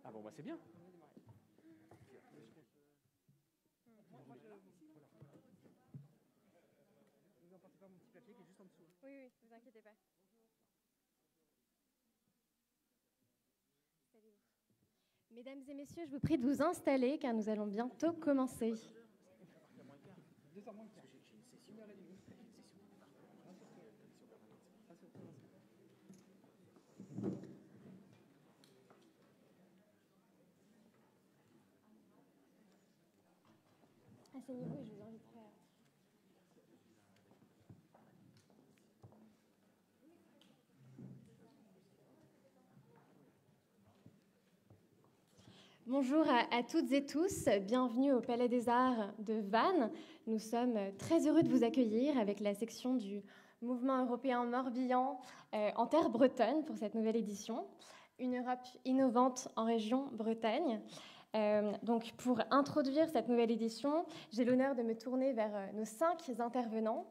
Ah bon, bah c'est bien. Vous emportez pas mon petit papier qui est juste en dessous. Oui, oui, vous inquiétez pas. Mesdames et messieurs, je vous prie de vous installer car nous allons bientôt commencer. 2h moins que ça. J'ai une session. 1h30. J'ai une session de Asseyez-vous et je vous inviterai à... Bonjour à toutes et tous, bienvenue au Palais des Arts de Vannes. Nous sommes très heureux de vous accueillir avec la section du Mouvement européen Morbihan en terre bretonne pour cette nouvelle édition. Une Europe innovante en région Bretagne. Donc pour introduire cette nouvelle édition, j'ai l'honneur de me tourner vers nos 5 intervenants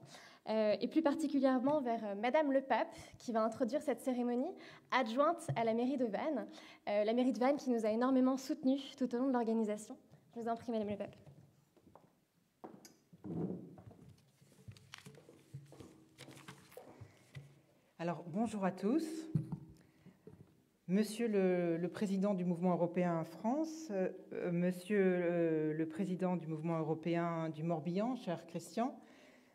et plus particulièrement vers Madame le Pape qui va introduire cette cérémonie adjointe à la mairie de Vannes. La mairie de Vannes qui nous a énormément soutenus tout au long de l'organisation. Je vous en prie, Madame le Pape. Alors, bonjour à tous. Monsieur le président du Mouvement européen France, monsieur le président du Mouvement européen du Morbihan, cher Christian,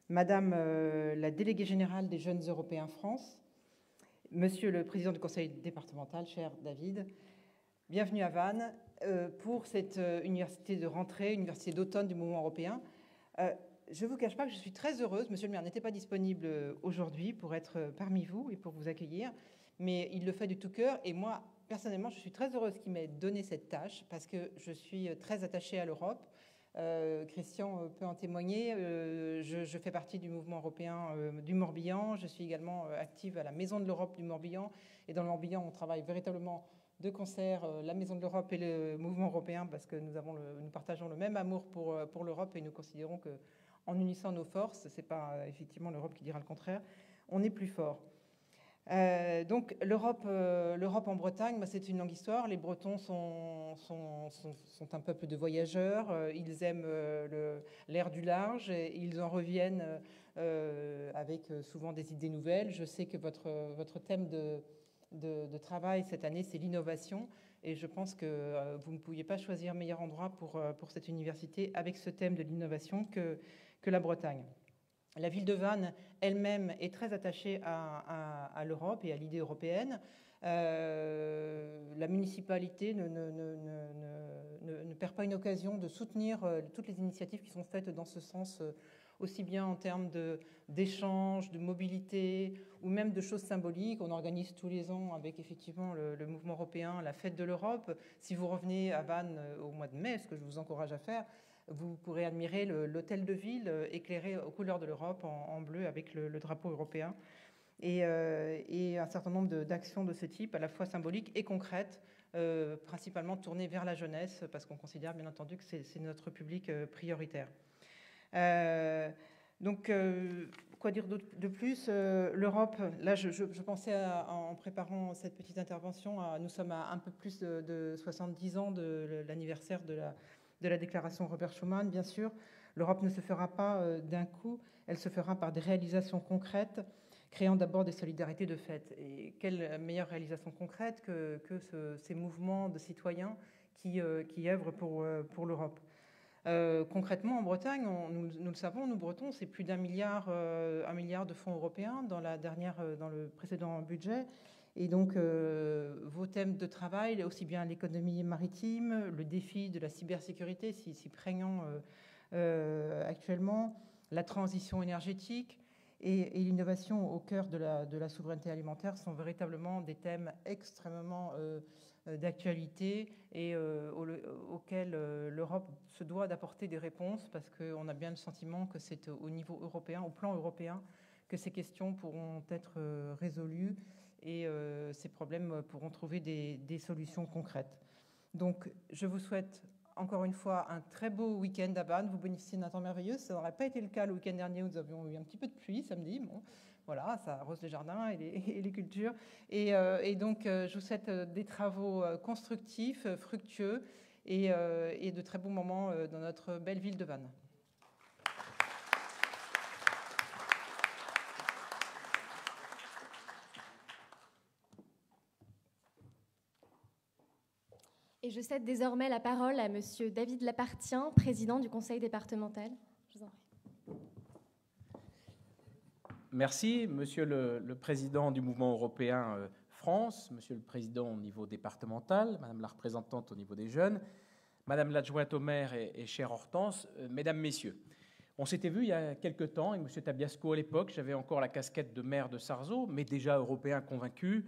madame la déléguée générale des Jeunes Européens France, monsieur le président du conseil départemental, cher David, bienvenue à Vannes pour cette université de rentrée, université d'automne du Mouvement européen. Je ne vous cache pas que je suis très heureuse. Monsieur le maire n'était pas disponible aujourd'hui pour être parmi vous et pour vous accueillir, mais il le fait du tout cœur. Et moi, personnellement, je suis très heureuse qu'il m'ait donné cette tâche parce que je suis très attachée à l'Europe. Christian peut en témoigner. Je fais partie du mouvement européen du Morbihan. Je suis également active à la Maison de l'Europe du Morbihan. Et dans le Morbihan, on travaille véritablement de concert, la Maison de l'Europe et le mouvement européen, parce que nous partageons le même amour pour l'Europe et nous considérons que en unissant nos forces, c'est pas effectivement l'Europe qui dira le contraire, on est plus fort. Donc l'Europe en Bretagne, bah, c'est une longue histoire. Les Bretons sont un peuple de voyageurs. Ils aiment l'air du large et ils en reviennent avec souvent des idées nouvelles. Je sais que votre thème de travail cette année, c'est l'innovation. Et je pense que vous ne pouviez pas choisir meilleur endroit pour cette université avec ce thème de l'innovation que la Bretagne. La ville de Vannes elle-même est très attachée à l'Europe et à l'idée européenne. La municipalité ne perd pas une occasion de soutenir toutes les initiatives qui sont faites dans ce sens, aussi bien en termes d'échanges, de mobilité ou même de choses symboliques. On organise tous les ans avec effectivement le mouvement européen la fête de l'Europe. Si vous revenez à Vannes au mois de mai, ce que je vous encourage à faire, vous pourrez admirer l'hôtel de ville éclairé aux couleurs de l'Europe en bleu avec le drapeau européen et un certain nombre d'actions de ce type, à la fois symboliques et concrètes, principalement tournées vers la jeunesse, parce qu'on considère bien entendu que c'est notre public prioritaire. Donc, quoi dire de plus l'Europe, là, je pensais en préparant cette petite intervention, nous sommes à un peu plus de 70 ans de l'anniversaire de la déclaration Robert Schuman, bien sûr. L'Europe ne se fera pas d'un coup, elle se fera par des réalisations concrètes, créant d'abord des solidarités de fait. Et quelle meilleure réalisation concrète que ces mouvements de citoyens qui œuvrent pour l'Europe. Concrètement, en Bretagne, nous le savons, nous Bretons, c'est plus d'1 milliard, 1 milliard de fonds européens dans le précédent budget. Et donc, vos thèmes de travail, aussi bien l'économie maritime, le défi de la cybersécurité, si prégnant actuellement, la transition énergétique et l'innovation au cœur de la souveraineté alimentaire sont véritablement des thèmes extrêmement d'actualité et auxquels l'Europe se doit d'apporter des réponses, parce qu'on a bien le sentiment que c'est au niveau européen, au plan européen, que ces questions pourront être résolues et ces problèmes pourront trouver des solutions concrètes. Donc, je vous souhaite encore une fois un très beau week-end à Vannes. Vous bénéficiez d'un temps merveilleux. Ça n'aurait pas été le cas le week-end dernier où nous avions eu un petit peu de pluie samedi. Bon, Voilà, ça arrose les jardins et les cultures. Et donc, je vous souhaite des travaux constructifs, fructueux et de très bons moments dans notre belle ville de Vannes. Et je cède désormais la parole à Monsieur David Lapartien, président du conseil départemental. Je vous en prie. Merci, Monsieur le Président du Mouvement européen France, Monsieur le Président au niveau départemental, Madame la représentante au niveau des jeunes, Madame l'adjointe au maire et chère Hortense, Mesdames, Messieurs. On s'était vu il y a quelque temps avec Monsieur Tabiasco à l'époque, j'avais encore la casquette de maire de Sarzeau, mais déjà européen convaincu.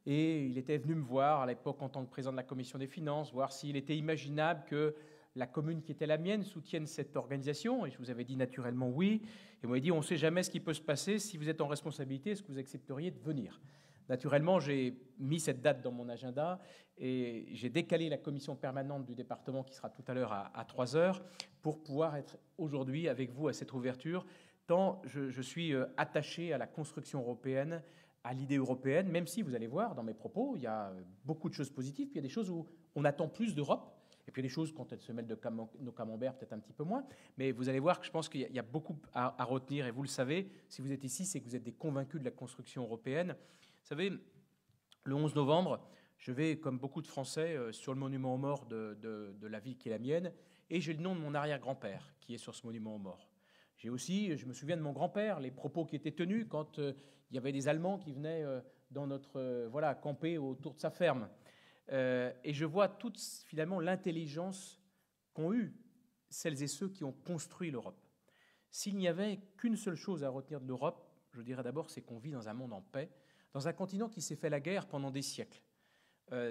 Et il était venu me voir à l'époque en tant que président de la commission des finances, voir s'il était imaginable que la commune qui était la mienne soutienne cette organisation. Et je vous avais dit naturellement oui. Et vous m'avez dit, on ne sait jamais ce qui peut se passer. Si vous êtes en responsabilité, est-ce que vous accepteriez de venir? Naturellement, j'ai mis cette date dans mon agenda et j'ai décalé la commission permanente du département qui sera tout à l'heure à 3 heures pour pouvoir être aujourd'hui avec vous à cette ouverture, tant je suis attaché à la construction européenne, à l'idée européenne, même si vous allez voir dans mes propos, il y a beaucoup de choses positives, puis il y a des choses où on attend plus d'Europe, et puis il y a des choses, quand elles se mêlent de nos camemberts, peut-être un petit peu moins, mais vous allez voir que je pense qu'il y a beaucoup à retenir, et vous le savez, si vous êtes ici, c'est que vous êtes des convaincus de la construction européenne. Vous savez, le 11 novembre, je vais, comme beaucoup de Français, sur le monument aux morts de la ville qui est la mienne, et j'ai le nom de mon arrière-grand-père qui est sur ce monument aux morts. J'ai aussi, je me souviens de mon grand-père, les propos qui étaient tenus quand il y avait des Allemands qui venaient dans notre camper autour de sa ferme. Et je vois toute finalement l'intelligence qu'ont eue celles et ceux qui ont construit l'Europe. S'il n'y avait qu'une seule chose à retenir de l'Europe, je dirais d'abord, c'est qu'on vit dans un monde en paix, dans un continent qui s'est fait la guerre pendant des siècles.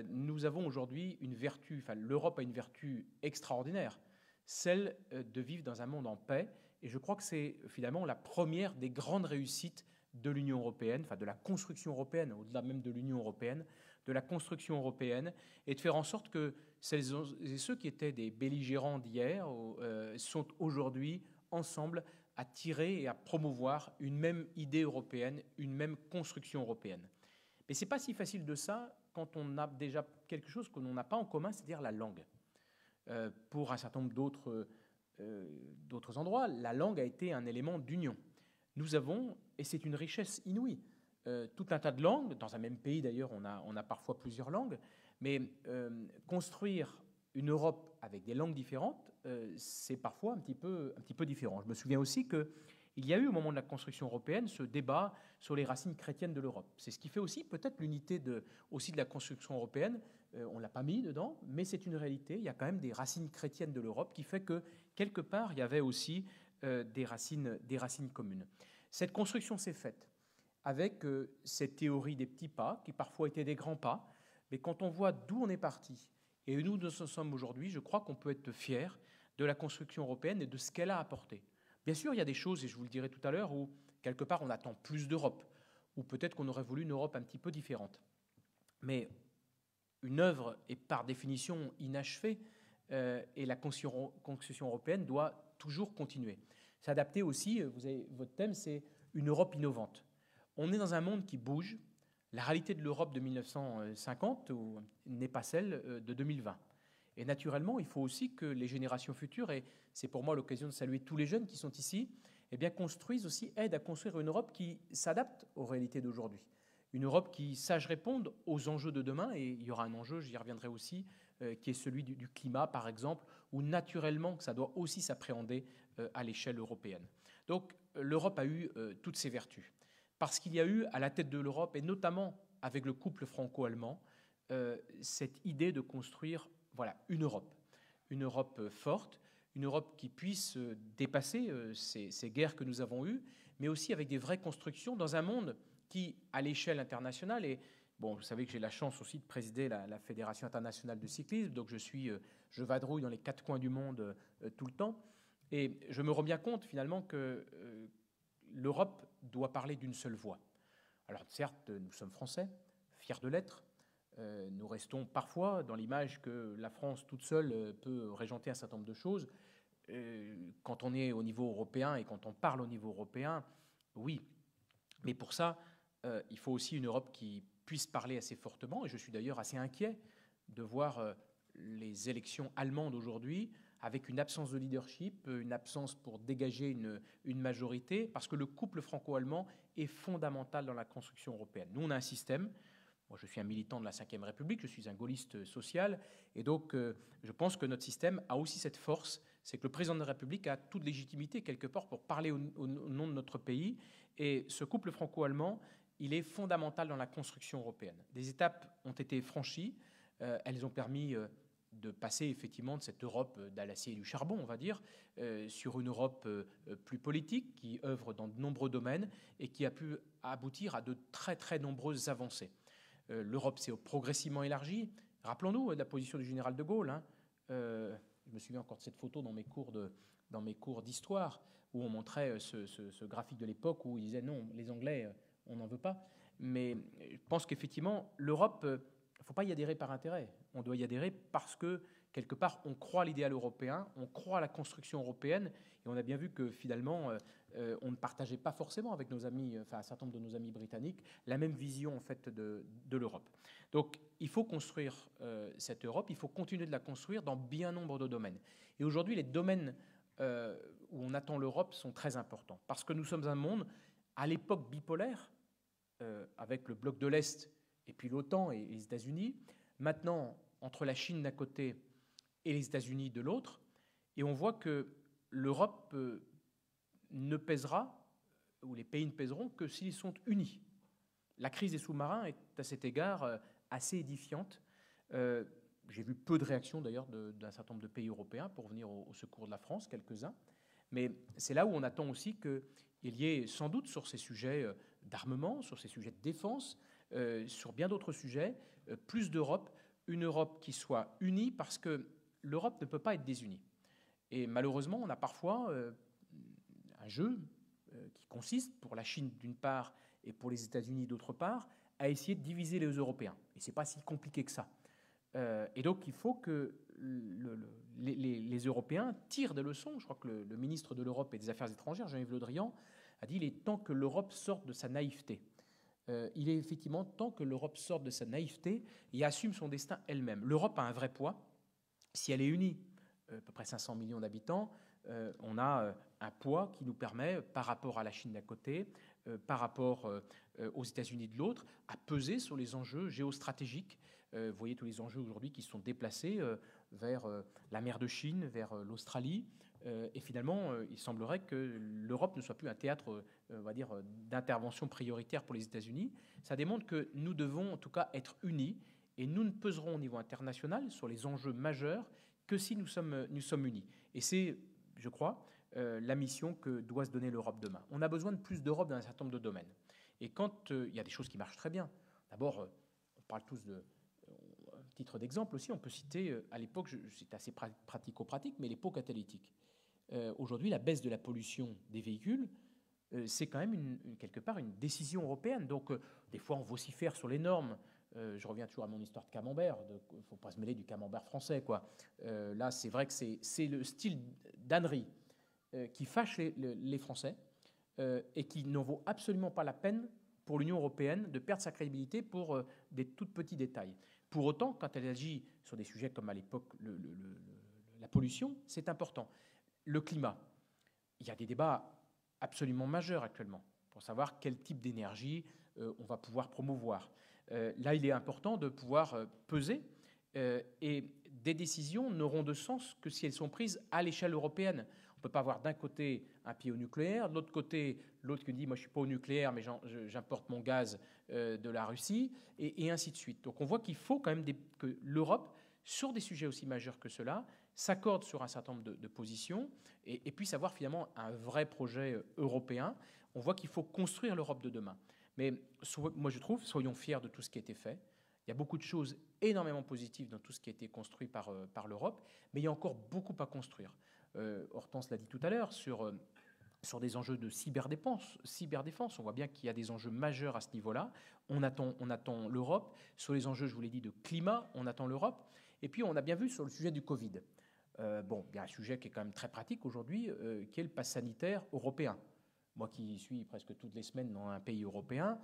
Nous avons aujourd'hui une vertu, enfin l'Europe a une vertu extraordinaire, celle de vivre dans un monde en paix. Et je crois que c'est finalement la première des grandes réussites de l'Union européenne, enfin de la construction européenne, au-delà même de l'Union européenne, de la construction européenne, et de faire en sorte que celles et ceux qui étaient des belligérants d'hier sont aujourd'hui ensemble à tirer et à promouvoir une même idée européenne, une même construction européenne. Mais ce n'est pas si facile de ça quand on a déjà quelque chose que l'on n'a pas en commun, c'est-à-dire la langue. Pour un certain nombre d'autres endroits, la langue a été un élément d'union. Nous avons, et c'est une richesse inouïe, tout un tas de langues. Dans un même pays, d'ailleurs, on a parfois plusieurs langues. Mais construire une Europe avec des langues différentes, c'est parfois un petit peu différent. Je me souviens aussi qu'il y a eu, au moment de la construction européenne, ce débat sur les racines chrétiennes de l'Europe. C'est ce qui fait aussi peut-être l'unité aussi de la construction européenne. On ne l'a pas mis dedans, mais c'est une réalité. Il y a quand même des racines chrétiennes de l'Europe qui fait que, quelque part, il y avait aussi des racines communes. Cette construction s'est faite avec cette théorie des petits pas, qui parfois étaient des grands pas, mais quand on voit d'où on est parti et où nous sommes aujourd'hui, je crois qu'on peut être fier de la construction européenne et de ce qu'elle a apporté. Bien sûr, il y a des choses, et je vous le dirai tout à l'heure, où quelque part on attend plus d'Europe, ou peut-être qu'on aurait voulu une Europe un petit peu différente. Mais une œuvre est par définition inachevée, et la construction européenne doit toujours continuer. S'adapter aussi, votre thème, c'est une Europe innovante. On est dans un monde qui bouge. La réalité de l'Europe de 1950 n'est pas celle de 2020. Et naturellement, il faut aussi que les générations futures, et c'est pour moi l'occasion de saluer tous les jeunes qui sont ici, eh bien, construisent aussi, aident à construire une Europe qui s'adapte aux réalités d'aujourd'hui. Une Europe qui sache répondre aux enjeux de demain, et il y aura un enjeu, j'y reviendrai aussi, qui est celui du climat, par exemple, où naturellement, ça doit aussi s'appréhender à l'échelle européenne. Donc, l'Europe a eu toutes ses vertus. Parce qu'il y a eu, à la tête de l'Europe, et notamment avec le couple franco-allemand, cette idée de construire une Europe forte, une Europe qui puisse dépasser ces guerres que nous avons eues, mais aussi avec des vraies constructions dans un monde qui, à l'échelle internationale, et bon, vous savez que j'ai la chance aussi de présider la Fédération internationale de cyclisme, donc je vadrouille dans les 4 coins du monde tout le temps, et je me rends bien compte finalement que l'Europe doit parler d'une seule voix. Alors certes, nous sommes français, fiers de l'être. Nous restons parfois dans l'image que la France toute seule peut régenter un certain nombre de choses. Quand on est au niveau européen et quand on parle au niveau européen, oui. Mais pour ça, il faut aussi une Europe qui puisse parler assez fortement, et je suis d'ailleurs assez inquiet de voir les élections allemandes aujourd'hui avec une absence de leadership, une absence pour dégager une majorité, parce que le couple franco-allemand est fondamental dans la construction européenne. Nous, on a un système. Moi, je suis un militant de la Ve République, je suis un gaulliste social, et donc je pense que notre système a aussi cette force, c'est que le président de la République a toute légitimité quelque part pour parler au nom de notre pays, et ce couple franco-allemand, il est fondamental dans la construction européenne. Des étapes ont été franchies, elles ont permis de passer effectivement de cette Europe d'acier et du charbon, on va dire, sur une Europe plus politique, qui œuvre dans de nombreux domaines et qui a pu aboutir à de très très nombreuses avancées. L'Europe s'est progressivement élargie. Rappelons-nous de la position du général de Gaulle. Je me souviens encore de cette photo dans mes cours d'histoire, où on montrait ce graphique de l'époque où il disait non, les Anglais, on n'en veut pas. Mais je pense qu'effectivement, l'Europe, il ne faut pas y adhérer par intérêt. On doit y adhérer parce que, quelque part, on croit à l'idéal européen, on croit à la construction européenne, et on a bien vu que finalement, on ne partageait pas forcément avec nos amis, enfin un certain nombre de nos amis britanniques, la même vision en fait de l'Europe. Donc, il faut construire cette Europe, il faut continuer de la construire dans bien nombre de domaines. Et aujourd'hui, les domaines où on attend l'Europe sont très importants, parce que nous sommes un monde, à l'époque bipolaire, avec le bloc de l'Est et puis l'OTAN et les États-Unis, maintenant entre la Chine d'un côté et les États-Unis de l'autre, et on voit que l'Europe ne pèsera, ou les pays ne pèseront, que s'ils sont unis. La crise des sous-marins est à cet égard assez édifiante. J'ai vu peu de réactions d'ailleurs d'un certain nombre de pays européens pour venir au secours de la France, quelques-uns. Mais c'est là où on attend aussi qu'il y ait sans doute sur ces sujets d'armement, sur ces sujets de défense, sur bien d'autres sujets, plus d'Europe, une Europe qui soit unie, parce que l'Europe ne peut pas être désunie. Et malheureusement, on a parfois un jeu qui consiste, pour la Chine d'une part et pour les États-Unis d'autre part, à essayer de diviser les Européens. Et ce n'est pas si compliqué que ça. Et donc il faut que les Européens tirent des leçons. Je crois que le ministre de l'Europe et des Affaires étrangères, Jean-Yves Le Drian, a dit qu'il est temps que l'Europe sorte de sa naïveté. Il est effectivement temps que l'Europe sorte de sa naïveté et assume son destin elle-même. L'Europe a un vrai poids. Si elle est unie, à peu près 500 millions d'habitants, on a un poids qui nous permet, par rapport à la Chine d'un côté, par rapport aux États-Unis de l'autre, à peser sur les enjeux géostratégiques. Vous voyez tous les enjeux aujourd'hui qui se sont déplacés vers la mer de Chine, vers l'Australie. Et finalement, il semblerait que l'Europe ne soit plus un théâtre, on va dire, d'intervention prioritaire pour les États-Unis. Ça démontre que nous devons, en tout cas, être unis, et nous ne peserons au niveau international sur les enjeux majeurs que si nous sommes unis. Et c'est, je crois, la mission que doit se donner l'Europe demain. On a besoin de plus d'Europe dans un certain nombre de domaines. Et quand il y a des choses qui marchent très bien, d'abord, on parle tous de... titre d'exemple aussi, on peut citer, à l'époque, c'est assez pratico-pratique, mais les pots catalytiques. Aujourd'hui, la baisse de la pollution des véhicules, c'est quand même quelque part une décision européenne. Donc, des fois, on vocifère sur les normes. Je reviens toujours à mon histoire de camembert. Il ne faut pas se mêler du camembert français, quoi. Là, c'est vrai que c'est le style d'ânerie qui fâche les Français et qui n'en vaut absolument pas la peine pour l'Union européenne de perdre sa crédibilité pour des tout petits détails. Pour autant, quand elle agit sur des sujets comme à l'époque la pollution, c'est important. Le climat, il y a des débats absolument majeurs actuellement pour savoir quel type d'énergie on va pouvoir promouvoir. Là, il est important de pouvoir peser et des décisions n'auront de sens que si elles sont prises à l'échelle européenne. On ne peut pas avoir d'un côté un pied au nucléaire, de l'autre côté l'autre qui dit « moi je ne suis pas au nucléaire mais j'importe mon gaz de la Russie » et ainsi de suite. Donc on voit qu'il faut quand même que l'Europe, sur des sujets aussi majeurs que cela, s'accorde sur un certain nombre de positions et puisse avoir finalement un vrai projet européen. On voit qu'il faut construire l'Europe de demain. Mais moi je trouve, soyons fiers de tout ce qui a été fait. Il y a beaucoup de choses énormément positives dans tout ce qui a été construit par l'Europe, mais il y a encore beaucoup à construire. Hortense l'a dit tout à l'heure, sur des enjeux de cyberdéfense. On voit bien qu'il y a des enjeux majeurs à ce niveau-là. On attend l'Europe. Sur les enjeux, je vous l'ai dit, de climat, on attend l'Europe. Et puis, on a bien vu sur le sujet du Covid. Il y a un sujet qui est quand même très pratique aujourd'hui, qui est le pass sanitaire européen. moi qui suis presque toutes les semaines dans un pays européen,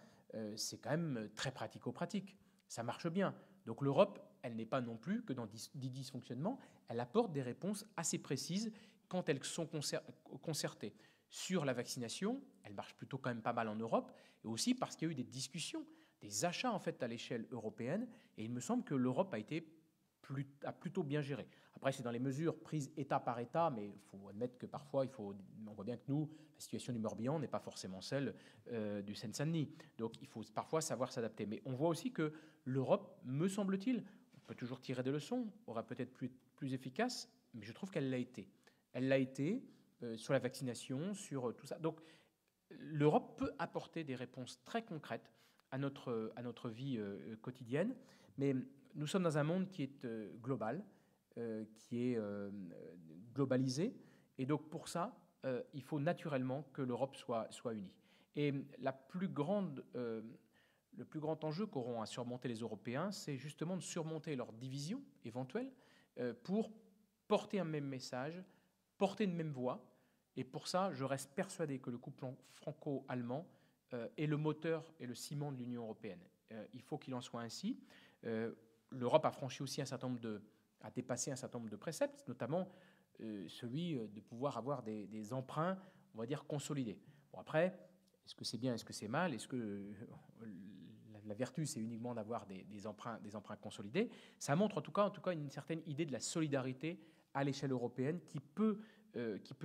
c'est quand même très pratico-pratique. Ça marche bien. Donc l'Europe, elle n'est pas non plus que dans des dysfonctionnements, elle apporte des réponses assez précises quand elles sont concertées. Sur la vaccination, elle marche plutôt quand même pas mal en Europe, et aussi parce qu'il y a eu des discussions, des achats en fait à l'échelle européenne, et il me semble que l'Europe a plutôt bien géré. Après, c'est dans les mesures prises État par État, mais il faut admettre que parfois, on voit bien que nous, la situation du Morbihan n'est pas forcément celle du Seine-Saint-Denis. Donc, il faut parfois savoir s'adapter. Mais on voit aussi que l'Europe, me semble-t-il, on peut toujours tirer des leçons, aura peut-être plus efficace, mais je trouve qu'elle l'a été. Elle l'a été sur la vaccination, sur tout ça. Donc, l'Europe peut apporter des réponses très concrètes à notre vie quotidienne, mais nous sommes dans un monde qui est global, qui est globalisé, et donc pour ça, il faut naturellement que l'Europe soit unie. Et le plus grand enjeu qu'auront à surmonter les Européens, c'est justement de surmonter leurs divisions éventuelles pour porter un même message, porter une même voix. Et pour ça, je reste persuadé que le couple franco-allemand est le moteur et le ciment de l'Union européenne. Il faut qu'il en soit ainsi. L'Europe a franchi aussi a dépassé un certain nombre de préceptes, notamment celui de pouvoir avoir des emprunts, on va dire, consolidés. Bon, après, est-ce que c'est bien, est-ce que c'est mal? Est-ce que la vertu, c'est uniquement d'avoir des emprunts consolidés? Ça montre en tout cas une certaine idée de la solidarité à l'échelle européenne qui peut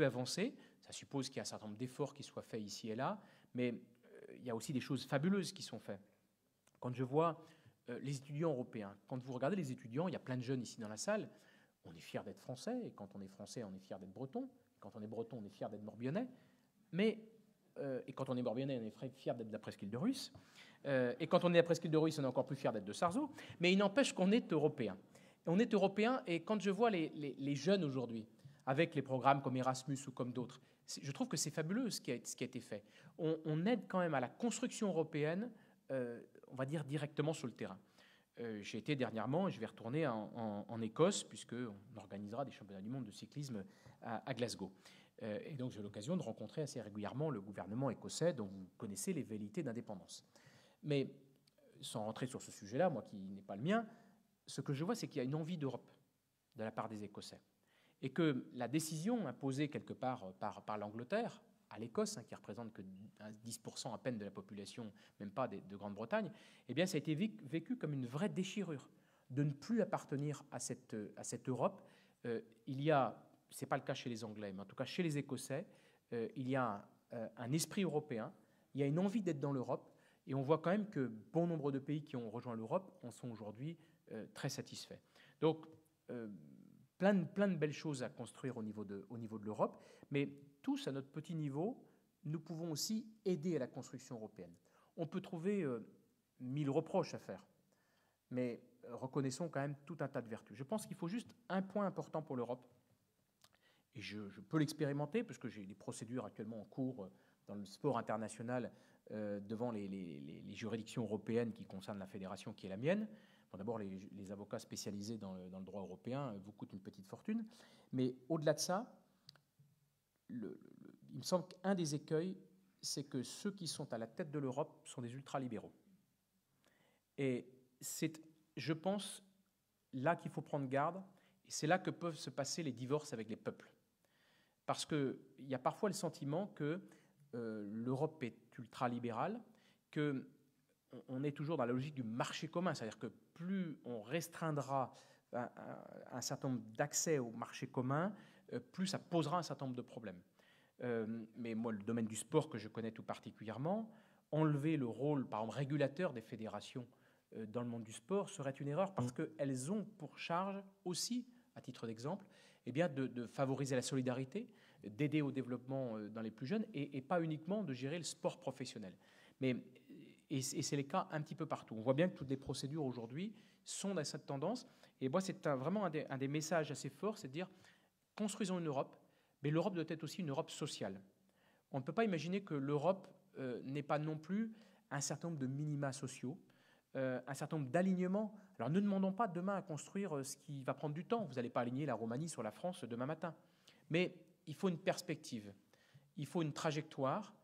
avancer. Ça suppose qu'il y a un certain nombre d'efforts qui soient faits ici et là, mais il y a aussi des choses fabuleuses qui sont faites. Quand je vois les étudiants européens, quand vous regardez les étudiants, il y a plein de jeunes ici dans la salle, on est fiers d'être français, et quand on est français, on est fiers d'être breton, quand on est breton, on est fiers d'être morbionnais, et quand on est morbionnais, on est fiers d'être de la presqu'île de Russe, et quand on est de la presqu'île de Russe, on est encore plus fiers d'être de Sarzeau, mais il n'empêche qu'on est européen. On est européen, et quand je vois les jeunes aujourd'hui, avec les programmes comme Erasmus ou comme d'autres, je trouve que c'est fabuleux ce qui a été fait. On aide quand même à la construction européenne, on va dire directement sur le terrain. J'ai été dernièrement, et je vais retourner en Écosse, puisqu'on organisera des championnats du monde de cyclisme à Glasgow. Et donc j'ai l'occasion de rencontrer assez régulièrement le gouvernement écossais, dont vous connaissez les velléités d'indépendance. Mais sans rentrer sur ce sujet-là, moi qui n'est pas le mien, ce que je vois, c'est qu'il y a une envie d'Europe de la part des Écossais. Et que la décision imposée quelque part par l'Angleterre, à l'Écosse, qui représente que 10% à peine de la population, même pas de Grande-Bretagne, eh bien, ça a été vécu comme une vraie déchirure de ne plus appartenir à cette Europe. C'est pas le cas chez les Anglais, mais en tout cas chez les Écossais, il y a un esprit européen, il y a une envie d'être dans l'Europe, et on voit quand même que bon nombre de pays qui ont rejoint l'Europe en sont aujourd'hui très satisfaits. Donc, plein de belles choses à construire au niveau de l'Europe, mais tous, à notre petit niveau, nous pouvons aussi aider à la construction européenne. On peut trouver 1000 reproches à faire, mais reconnaissons quand même tout un tas de vertus. Je pense qu'il faut juste un point important pour l'Europe, et je peux l'expérimenter, parce que j'ai des procédures actuellement en cours dans le sport international devant les juridictions européennes qui concernent la fédération qui est la mienne. Bon, d'abord, les avocats spécialisés dans le droit européen vous coûtent une petite fortune, mais au-delà de ça, il me semble qu'un des écueils, c'est que ceux qui sont à la tête de l'Europe sont des ultralibéraux. Et c'est, je pense, là qu'il faut prendre garde, et c'est là que peuvent se passer les divorces avec les peuples. Parce qu'il y a parfois le sentiment que l'Europe est ultralibérale, qu'on est toujours dans la logique du marché commun, c'est-à-dire que plus on restreindra un certain nombre d'accès au marché commun, plus ça posera un certain nombre de problèmes. Mais moi, le domaine du sport que je connais tout particulièrement, enlever le rôle, par exemple, régulateur des fédérations dans le monde du sport serait une erreur, parce qu'elles ont pour charge aussi, à titre d'exemple, eh bien de favoriser la solidarité, d'aider au développement dans les plus jeunes, et pas uniquement de gérer le sport professionnel. Et c'est le cas un petit peu partout. On voit bien que toutes les procédures aujourd'hui sont dans cette tendance. Et moi, c'est vraiment un des messages assez forts, c'est de dire, construisons une Europe, mais l'Europe doit être aussi une Europe sociale. On ne peut pas imaginer que l'Europe n'ait pas non plus un certain nombre de minima sociaux, un certain nombre d'alignements. Alors ne demandons pas demain à construire ce qui va prendre du temps. Vous n'allez pas aligner la Roumanie sur la France demain matin. Mais il faut une perspective, il faut une trajectoire.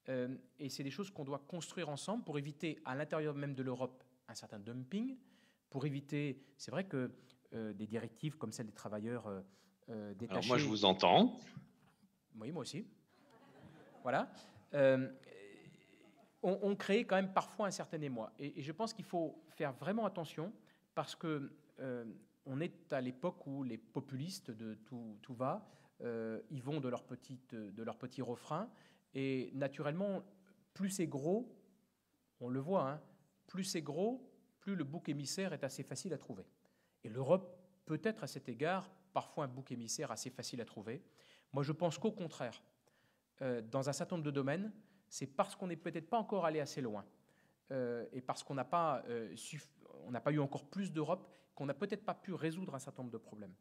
Et c'est des choses qu'on doit construire ensemble pour éviter, à l'intérieur même de l'Europe, un certain dumping, pour éviter, c'est vrai que des directives comme celle des travailleurs détachés... Alors moi, je vous entends. Oui, moi aussi. Voilà. On crée quand même parfois un certain émoi. Et je pense qu'il faut faire vraiment attention parce que on est à l'époque où les populistes de tout va, ils vont de leur petit refrain. Et naturellement, plus c'est gros, on le voit, hein, plus c'est gros, plus le bouc émissaire est assez facile à trouver. Et l'Europe peut être à cet égard parfois un bouc émissaire assez facile à trouver. Moi, je pense qu'au contraire, dans un certain nombre de domaines, c'est parce qu'on n'est peut-être pas encore allé assez loin et parce qu'on n'a pas eu encore plus d'Europe qu'on n'a peut-être pas pu résoudre un certain nombre de problèmes.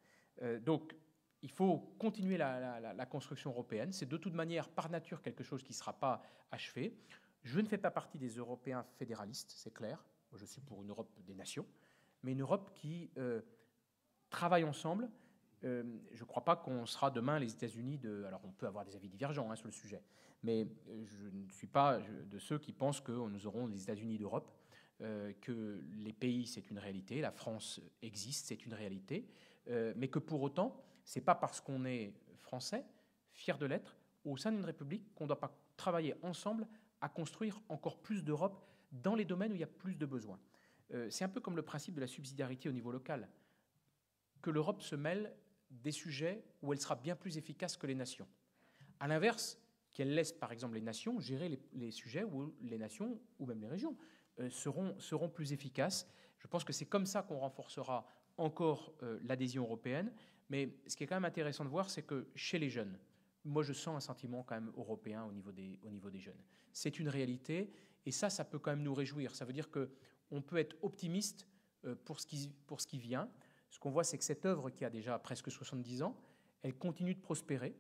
Donc, il faut continuer la construction européenne. C'est de toute manière, par nature, quelque chose qui ne sera pas achevé. Je ne fais pas partie des Européens fédéralistes, c'est clair. Moi, je suis pour une Europe des nations, mais une Europe qui travaille ensemble. Je ne crois pas qu'on sera demain les États-Unis de... Alors, on peut avoir des avis divergents hein, sur le sujet, mais je ne suis pas de ceux qui pensent que nous aurons les États-Unis d'Europe, que les pays, c'est une réalité, la France existe, c'est une réalité, mais que pour autant, ce n'est pas parce qu'on est français, fier de l'être, au sein d'une république, qu'on ne doit pas travailler ensemble à construire encore plus d'Europe dans les domaines où il y a plus de besoins. C'est un peu comme le principe de la subsidiarité au niveau local, que l'Europe se mêle des sujets où elle sera bien plus efficace que les nations. À l'inverse, qu'elle laisse par exemple les nations gérer les sujets où les nations, ou même les régions, seront plus efficaces. Je pense que c'est comme ça qu'on renforcera encore l'adhésion européenne. Mais ce qui est quand même intéressant de voir, c'est que chez les jeunes, moi je sens un sentiment quand même européen au niveau des jeunes. C'est une réalité et ça peut quand même nous réjouir. Ça veut dire qu'on peut être optimiste pour ce qui vient. Ce qu'on voit, c'est que cette œuvre qui a déjà presque 70 ans, elle continue de prospérer.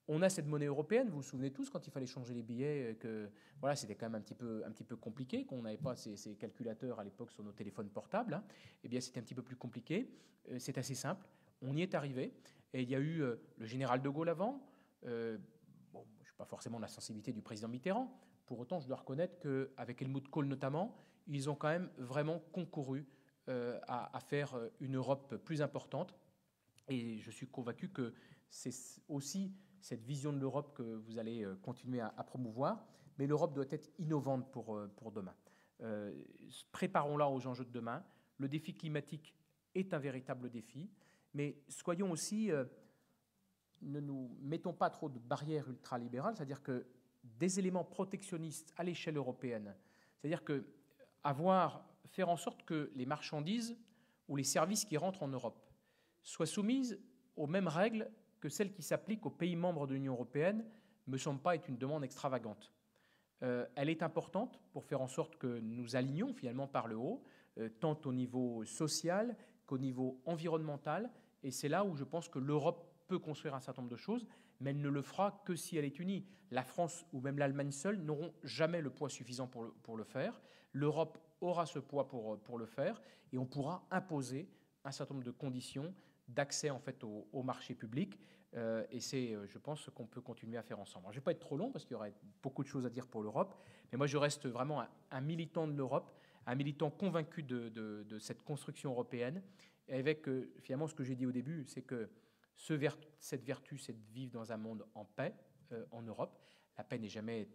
On a cette monnaie européenne, vous vous souvenez tous, quand il fallait changer les billets, que voilà, c'était quand même un petit peu compliqué, qu'on n'avait pas ces calculateurs à l'époque sur nos téléphones portables. Hein. Eh bien, c'était un petit peu plus compliqué. C'est assez simple. On y est arrivé. Et il y a eu le général de Gaulle avant. Bon, je ne suis pas forcément de la sensibilité du président Mitterrand. Pour autant, je dois reconnaître qu'avec Helmut Kohl notamment, ils ont quand même vraiment concouru à faire une Europe plus importante. Et je suis convaincu que c'est aussi cette vision de l'Europe que vous allez continuer à promouvoir. Mais l'Europe doit être innovante pour demain. Préparons-la aux enjeux de demain. Le défi climatique est un véritable défi. Mais soyons aussi, ne nous mettons pas trop de barrières ultralibérales, c'est-à-dire que des éléments protectionnistes à l'échelle européenne, c'est-à-dire que faire en sorte que les marchandises ou les services qui rentrent en Europe soient soumises aux mêmes règles que celles qui s'appliquent aux pays membres de l'Union européenne, ne me semble pas être une demande extravagante. Elle est importante pour faire en sorte que nous alignions finalement par le haut, tant au niveau social qu'au niveau environnemental. Et c'est là où je pense que l'Europe peut construire un certain nombre de choses, mais elle ne le fera que si elle est unie. La France ou même l'Allemagne seule n'auront jamais le poids suffisant pour le faire. L'Europe aura ce poids pour le faire, et on pourra imposer un certain nombre de conditions d'accès en fait au marché public. Et c'est, je pense, ce qu'on peut continuer à faire ensemble. Alors, je ne vais pas être trop long parce qu'il y aurait beaucoup de choses à dire pour l'Europe, mais moi je reste vraiment un militant de l'Europe, un militant convaincu de cette construction européenne, et avec finalement ce que j'ai dit au début, c'est que cette vertu, c'est de vivre dans un monde en paix en Europe. La paix n'est jamais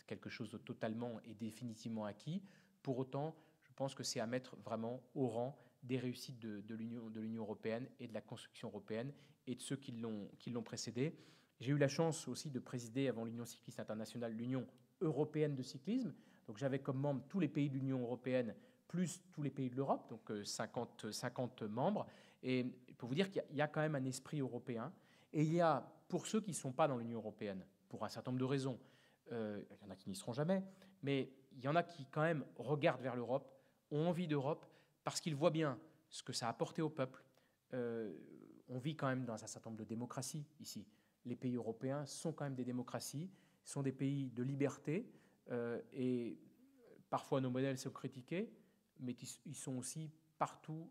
quelque chose de totalement et définitivement acquis. Pour autant, je pense que c'est à mettre vraiment au rang des réussites de l'Union européenne et de la construction européenne et de ceux qui l'ont précédée. J'ai eu la chance aussi de présider avant l'Union cycliste internationale l'Union européenne de cyclisme. Donc j'avais comme membres tous les pays de l'Union européenne plus tous les pays de l'Europe, donc 50 membres. Et pour vous dire qu'il y a quand même un esprit européen. Et il y a, pour ceux qui ne sont pas dans l'Union européenne, pour un certain nombre de raisons, il y en a qui n'y seront jamais, mais il y en a qui quand même regardent vers l'Europe, ont envie d'Europe, parce qu'ils voient bien ce que ça a apporté au peuple. On vit quand même dans un certain nombre de démocraties ici. Les pays européens sont quand même des démocraties, sont des pays de liberté, et parfois nos modèles sont critiqués, mais ils sont aussi partout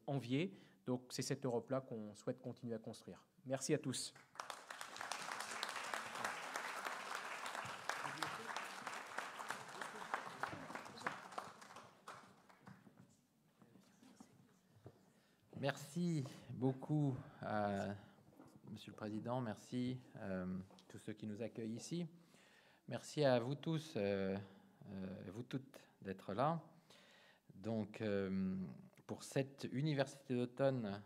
enviés. Donc c'est cette Europe-là qu'on souhaite continuer à construire. Merci à tous. Merci beaucoup à Monsieur le Président, merci à tous ceux qui nous accueillent ici. Merci à vous tous, vous toutes, d'être là. Donc, pour cette université d'automne,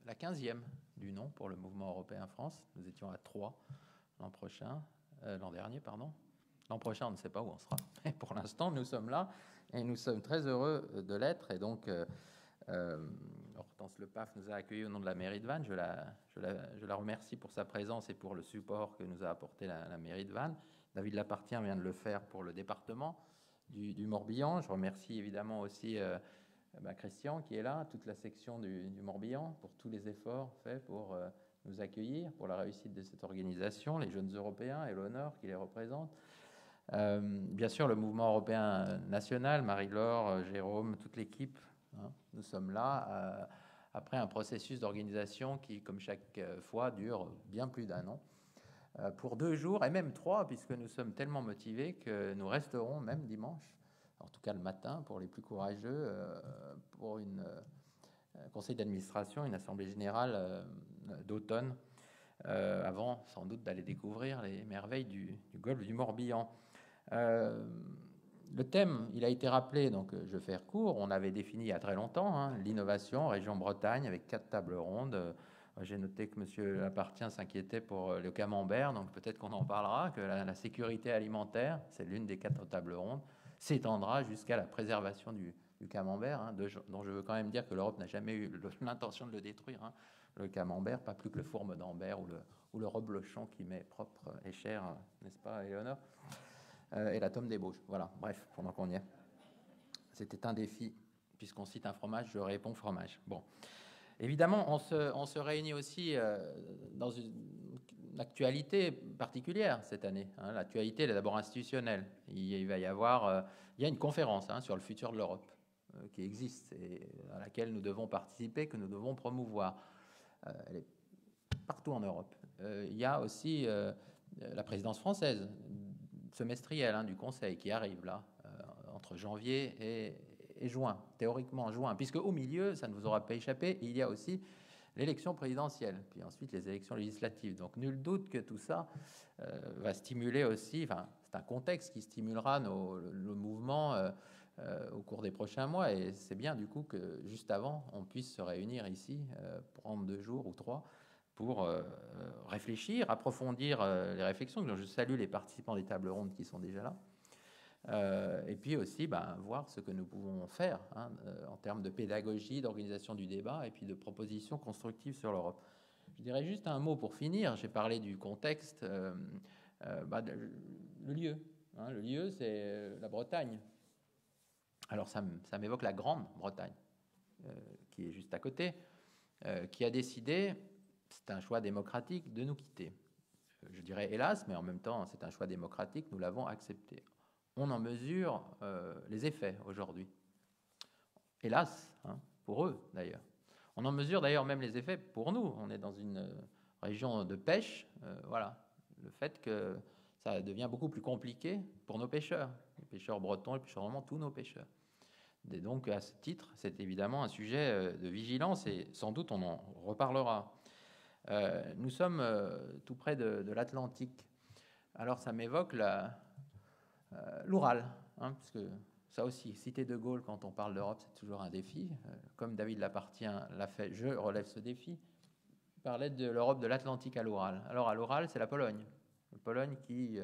la 15e du nom pour le mouvement européen France. Nous étions à 3 l'an dernier, pardon. L'an prochain, on ne sait pas où on sera. Mais pour l'instant, nous sommes là et nous sommes très heureux de l'être. Et donc, Hortense Lepaf nous a accueillis au nom de la mairie de Vannes. Je la remercie pour sa présence et pour le support que nous a apporté la mairie de Vannes. David Lapartien vient de le faire pour le département du Morbihan. Je remercie évidemment aussi Christian qui est là, toute la section du Morbihan, pour tous les efforts faits pour nous accueillir, pour la réussite de cette organisation, les jeunes Européens et l'honneur qui les représente. Bien sûr, le mouvement européen national, Marie-Laure, Jérôme, toute l'équipe, hein, nous sommes là après un processus d'organisation qui, comme chaque fois, dure bien plus d'1 an, pour 2 jours, et même 3, puisque nous sommes tellement motivés que nous resterons même dimanche, en tout cas le matin, pour les plus courageux, pour un conseil d'administration, une assemblée générale d'automne, avant sans doute d'aller découvrir les merveilles du golfe du Morbihan. Le thème, il a été rappelé, donc je vais faire court. On avait défini il y a très longtemps, hein, l'innovation, région Bretagne, avec 4 tables rondes. J'ai noté que M. Lapartien s'inquiétait pour le camembert, donc peut-être qu'on en parlera, que la sécurité alimentaire, c'est l'une des 4 tables rondes, s'étendra jusqu'à la préservation du camembert, hein, dont je veux quand même dire que l'Europe n'a jamais eu l'intention de le détruire, hein, le camembert, pas plus que le fourme d'Ambert ou le reblochon qui m'est propre et cher, n'est-ce pas, Éléonore, et la tome des Bauges. Voilà, bref, pendant qu'on y est. C'était un défi, puisqu'on cite un fromage, je réponds fromage. Bon. Évidemment, on se réunit aussi dans une actualité particulière cette année. Hein. L'actualité, elle est d'abord institutionnelle. Il va y avoir, il y a une conférence, hein, sur le futur de l'Europe qui existe et à laquelle nous devons participer, que nous devons promouvoir. Elle est partout en Europe. Il y a aussi la présidence française semestrielle, hein, du Conseil qui arrive là entre janvier et juin, théoriquement juin, puisque au milieu, ça ne vous aura pas échappé, il y a aussi l'élection présidentielle, puis ensuite les élections législatives. Donc nul doute que tout ça va stimuler aussi, enfin c'est un contexte qui stimulera le mouvement au cours des prochains mois, et c'est bien du coup que juste avant, on puisse se réunir ici, prendre 2 jours ou 3, pour réfléchir, approfondir les réflexions. Donc je salue les participants des tables rondes qui sont déjà là. Et puis aussi voir ce que nous pouvons faire, hein, en termes de pédagogie, d'organisation du débat et puis de propositions constructives sur l'Europe. Je dirais juste un mot pour finir. J'ai parlé du contexte, le lieu. Hein, le lieu, c'est la Bretagne. Alors ça m'évoque la Grande-Bretagne, qui est juste à côté, qui a décidé, c'est un choix démocratique, de nous quitter. Je dirais hélas, mais en même temps, c'est un choix démocratique, nous l'avons accepté. On en mesure les effets aujourd'hui. Hélas, hein, pour eux d'ailleurs. On en mesure d'ailleurs même les effets pour nous. On est dans une région de pêche. Voilà, le fait que ça devient beaucoup plus compliqué pour nos pêcheurs, les pêcheurs bretons et puis sûrement tous nos pêcheurs. Et donc à ce titre, c'est évidemment un sujet de vigilance et sans doute on en reparlera. Nous sommes tout près de l'Atlantique. Alors ça m'évoque l'Oural, hein, parce que ça aussi, citer De Gaulle quand on parle d'Europe, c'est toujours un défi. Comme David Lapartien l'a fait, je relève ce défi. Il parlait de l'Europe de l'Atlantique à l'Oural. Alors à l'Oural, c'est la Pologne. La Pologne qui,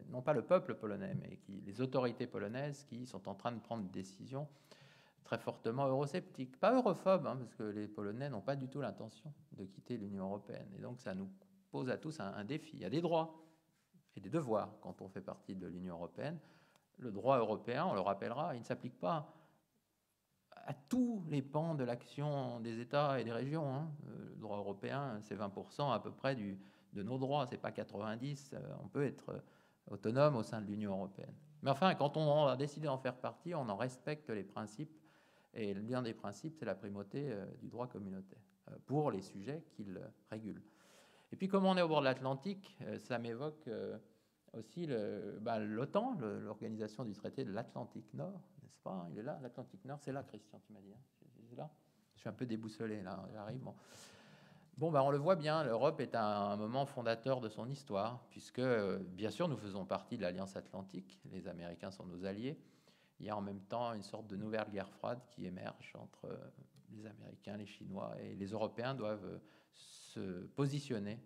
non pas le peuple polonais, mais les autorités polonaises qui sont en train de prendre des décisions très fortement eurosceptiques. Pas europhobes, hein, parce que les Polonais n'ont pas du tout l'intention de quitter l'Union européenne. Et donc ça nous pose à tous un défi. Il y a des droits et des devoirs quand on fait partie de l'Union européenne. Le droit européen, on le rappellera, il ne s'applique pas à tous les pans de l'action des États et des régions. Hein. Le droit européen, c'est 20% à peu près de nos droits, c'est pas 90%. On peut être autonome au sein de l'Union européenne. Mais enfin, quand on a décidé d'en faire partie, on en respecte les principes. Et l'un des principes, c'est la primauté du droit communautaire pour les sujets qu'il régule. Et puis, comme on est au bord de l'Atlantique, ça m'évoque aussi l'OTAN, l'organisation du traité de l'Atlantique Nord, n'est-ce pas? Il est là, l'Atlantique Nord, c'est là, Christian, tu m'as dit. Hein, c'est là. suis un peu déboussolé, là, j'arrive. Bon, on le voit bien, l'Europe est un moment fondateur de son histoire, puisque, bien sûr, nous faisons partie de l'Alliance Atlantique, les Américains sont nos alliés. Il y a en même temps une sorte de nouvelle guerre froide qui émerge entre les Américains, les Chinois, et les Européens doivent se positionner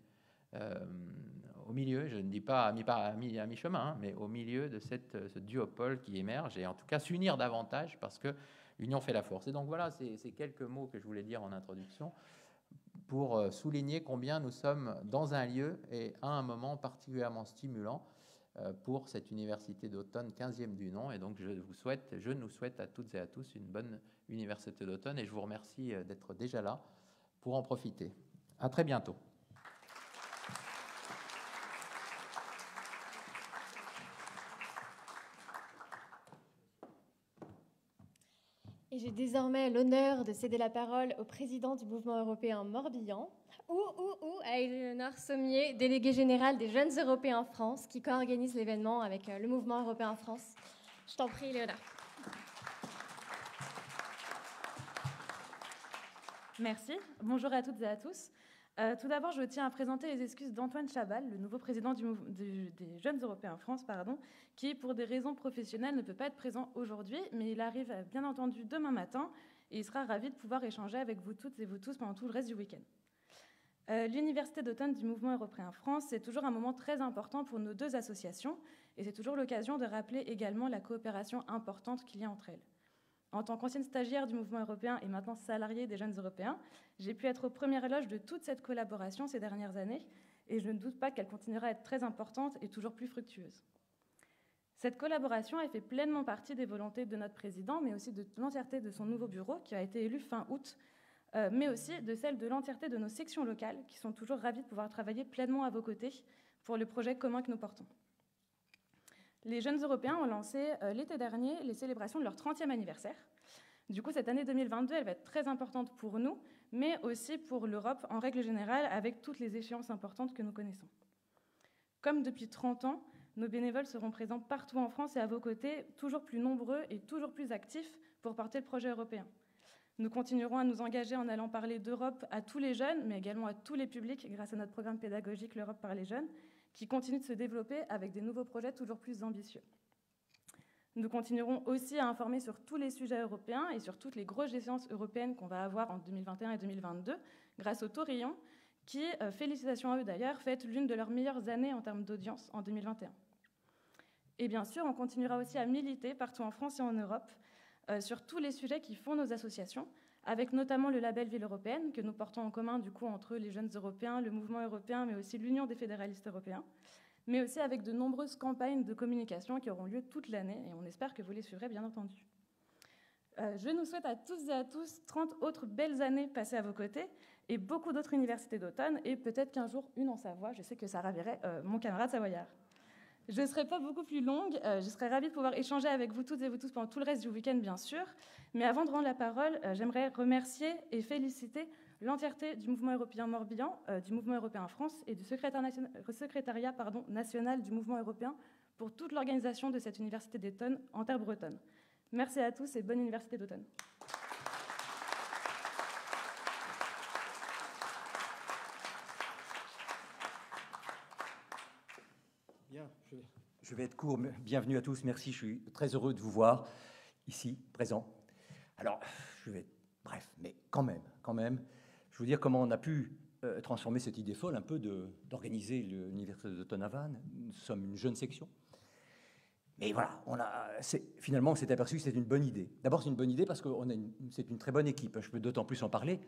au milieu, je ne dis pas à mi-chemin, mais au milieu de ce duopole qui émerge, et en tout cas s'unir davantage, parce que l'union fait la force. Et donc voilà, c'est quelques mots que je voulais dire en introduction, pour souligner combien nous sommes dans un lieu et à un moment particulièrement stimulant pour cette université d'automne 15e du nom. Et donc je nous souhaite à toutes et à tous une bonne université d'automne, et je vous remercie d'être déjà là pour en profiter. À très bientôt. Et j'ai désormais l'honneur de céder la parole au président du mouvement européen Morbihan, à Éléonore Sommier, déléguée générale des Jeunes Européens en France, qui co-organise l'événement avec le mouvement européen en France. Je t'en prie, Éléonore. Merci. Bonjour à toutes et à tous. Tout d'abord, je tiens à présenter les excuses d'Antoine Chabal, le nouveau président des Jeunes Européens en France, qui, pour des raisons professionnelles, ne peut pas être présent aujourd'hui, mais il arrive bien entendu demain matin, et il sera ravi de pouvoir échanger avec vous toutes et vous tous pendant tout le reste du week-end. L'Université d'automne du Mouvement européen en France, c'est toujours un moment très important pour nos deux associations, et c'est toujours l'occasion de rappeler également la coopération importante qu'il y a entre elles. En tant qu'ancienne stagiaire du mouvement européen et maintenant salariée des Jeunes Européens, j'ai pu être aux premières loges de toute cette collaboration ces dernières années, et je ne doute pas qu'elle continuera à être très importante et toujours plus fructueuse. Cette collaboration a fait pleinement partie des volontés de notre président, mais aussi de l'entièreté de son nouveau bureau, qui a été élu fin août, mais aussi de celle de l'entièreté de nos sections locales, qui sont toujours ravies de pouvoir travailler pleinement à vos côtés pour le projet commun que nous portons. Les Jeunes Européens ont lancé l'été dernier les célébrations de leur 30e anniversaire. Du coup, cette année 2022, elle va être très importante pour nous, mais aussi pour l'Europe en règle générale, avec toutes les échéances importantes que nous connaissons. Comme depuis 30 ans, nos bénévoles seront présents partout en France et à vos côtés, toujours plus nombreux et toujours plus actifs pour porter le projet européen. Nous continuerons à nous engager en allant parler d'Europe à tous les jeunes, mais également à tous les publics grâce à notre programme pédagogique L'Europe par les jeunes, qui continue de se développer avec des nouveaux projets toujours plus ambitieux. Nous continuerons aussi à informer sur tous les sujets européens et sur toutes les grosses échéances européennes qu'on va avoir en 2021 et 2022 grâce au Taurillon, qui, félicitations à eux d'ailleurs, fête l'une de leurs meilleures années en termes d'audience en 2021. Et bien sûr, on continuera aussi à militer partout en France et en Europe sur tous les sujets qui font nos associations, avec notamment le label Ville européenne que nous portons en commun du coup entre les Jeunes Européens, le Mouvement européen, mais aussi l'Union des fédéralistes européens, mais aussi avec de nombreuses campagnes de communication qui auront lieu toute l'année, et on espère que vous les suivrez bien entendu. Je nous souhaite à tous et à tous 30 autres belles années passées à vos côtés, et beaucoup d'autres universités d'automne, et peut-être qu'un jour une en Savoie. Je sais que ça ravirait mon camarade savoyard. Je ne serai pas beaucoup plus longue, je serai ravie de pouvoir échanger avec vous toutes et vous tous pendant tout le reste du week-end, bien sûr. Mais avant de rendre la parole, j'aimerais remercier et féliciter l'entièreté du mouvement européen Morbihan, du mouvement européen en France et du secrétariat national du mouvement européen pour toute l'organisation de cette université d'automne en terre bretonne. Merci à tous et bonne université d'automne. Bien, je vais être court. Bienvenue à tous, merci, je suis très heureux de vous voir ici, présent. Alors, je vais être bref, mais quand même, je veux dire comment on a pu transformer cette idée folle un peu d'organiser l'université d'automne à Vannes. Nous sommes une jeune section. Mais voilà, finalement, on s'est aperçu que c'était une bonne idée. D'abord, c'est une bonne idée parce que c'est une très bonne équipe. Je peux d'autant plus en parler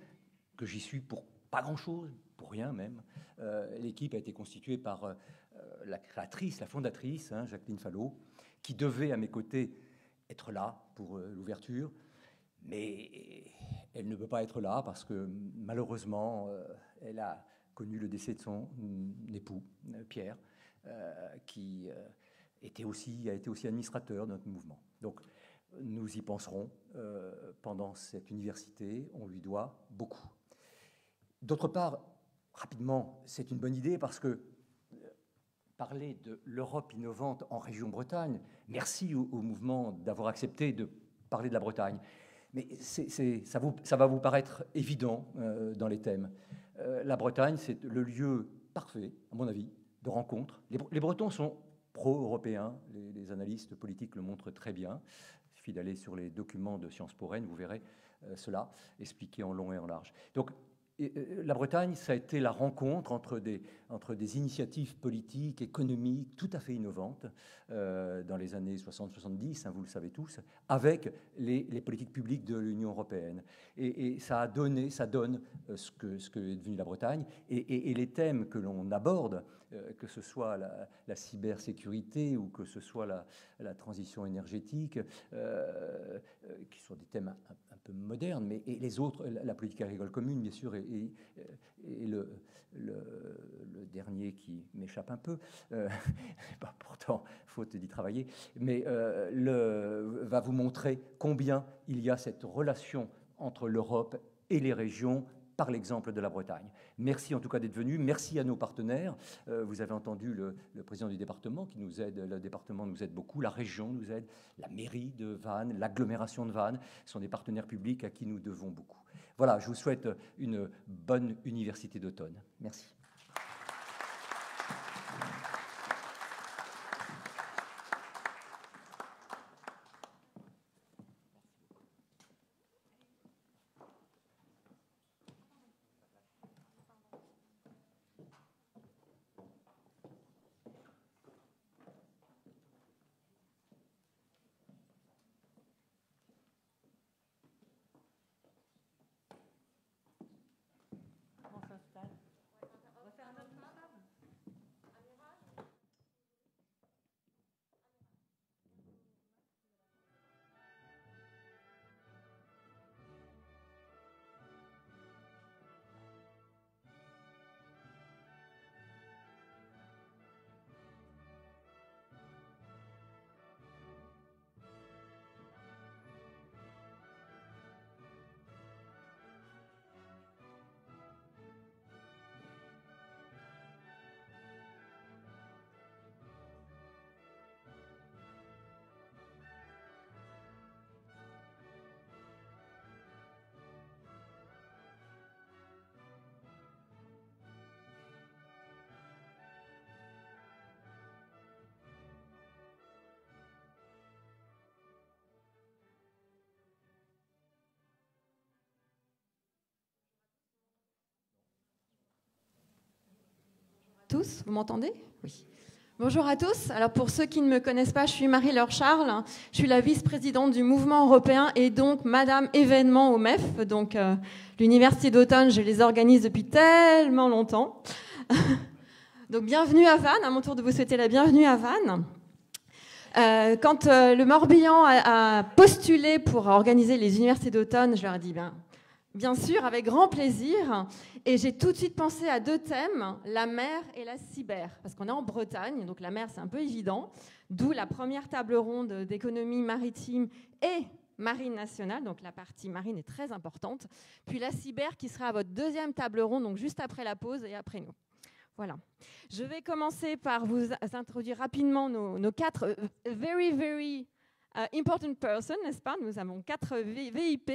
que j'y suis pour pas grand-chose, pour rien même. L'équipe a été constituée par la créatrice, la fondatrice, Jacqueline Fallot, qui devait à mes côtés être là pour l'ouverture, mais elle ne peut pas être là parce que malheureusement, elle a connu le décès de son époux, Pierre, qui a été aussi administrateur de notre mouvement. Donc, nous y penserons pendant cette université, on lui doit beaucoup. D'autre part, rapidement, c'est une bonne idée parce que parler de l'Europe innovante en région Bretagne, merci au mouvement d'avoir accepté de parler de la Bretagne. Mais ça va vous paraître évident dans les thèmes. La Bretagne, c'est le lieu parfait, à mon avis, de rencontre. Les Bretons sont pro-européens, les analystes politiques le montrent très bien. Il suffit d'aller sur les documents de Sciences Po Rennes, vous verrez cela expliqué en long et en large. Donc, la Bretagne, ça a été la rencontre entre des initiatives politiques, économiques, tout à fait innovantes dans les années 60-70, vous le savez tous, avec les politiques publiques de l'Union européenne. Et ça donne ce que est devenu la Bretagne. Et les thèmes que l'on aborde, que ce soit la cybersécurité ou que ce soit la transition énergétique, qui sont des thèmes un peu modernes, mais et les autres, la politique agricole commune, bien sûr, et le dernier qui m'échappe un peu, pourtant, faute d'y travailler, mais va vous montrer combien il y a cette relation entre l'Europe et les régions, par l'exemple de la Bretagne. Merci en tout cas d'être venu. Merci à nos partenaires. Vous avez entendu le président du département qui nous aide. Le département nous aide beaucoup. La région nous aide. La mairie de Vannes, l'agglomération de Vannes sont des partenaires publics à qui nous devons beaucoup. Voilà, je vous souhaite une bonne université d'automne. Merci. Tous, vous m'entendez? Oui. Bonjour à tous. Alors pour ceux qui ne me connaissent pas, je suis Marie-Laure Charles. Je suis la vice-présidente du mouvement européen et donc Madame événement au MEF. Donc l'université d'automne, je les organise depuis tellement longtemps. Donc bienvenue à Vannes. À mon tour de vous souhaiter la bienvenue à Vannes. Quand le Morbihan a postulé pour organiser les universités d'automne, je leur ai dit bien sûr, avec grand plaisir. Et j'ai tout de suite pensé à deux thèmes, la mer et la cyber. Parce qu'on est en Bretagne, donc la mer, c'est un peu évident. D'où la première table ronde d'économie maritime et marine nationale. Donc la partie marine est très importante. Puis la cyber qui sera à votre deuxième table ronde, donc juste après la pause et après nous. Voilà. Je vais commencer par vous introduire rapidement nos quatre very important person, n'est-ce pas? Nous avons 4 VIP.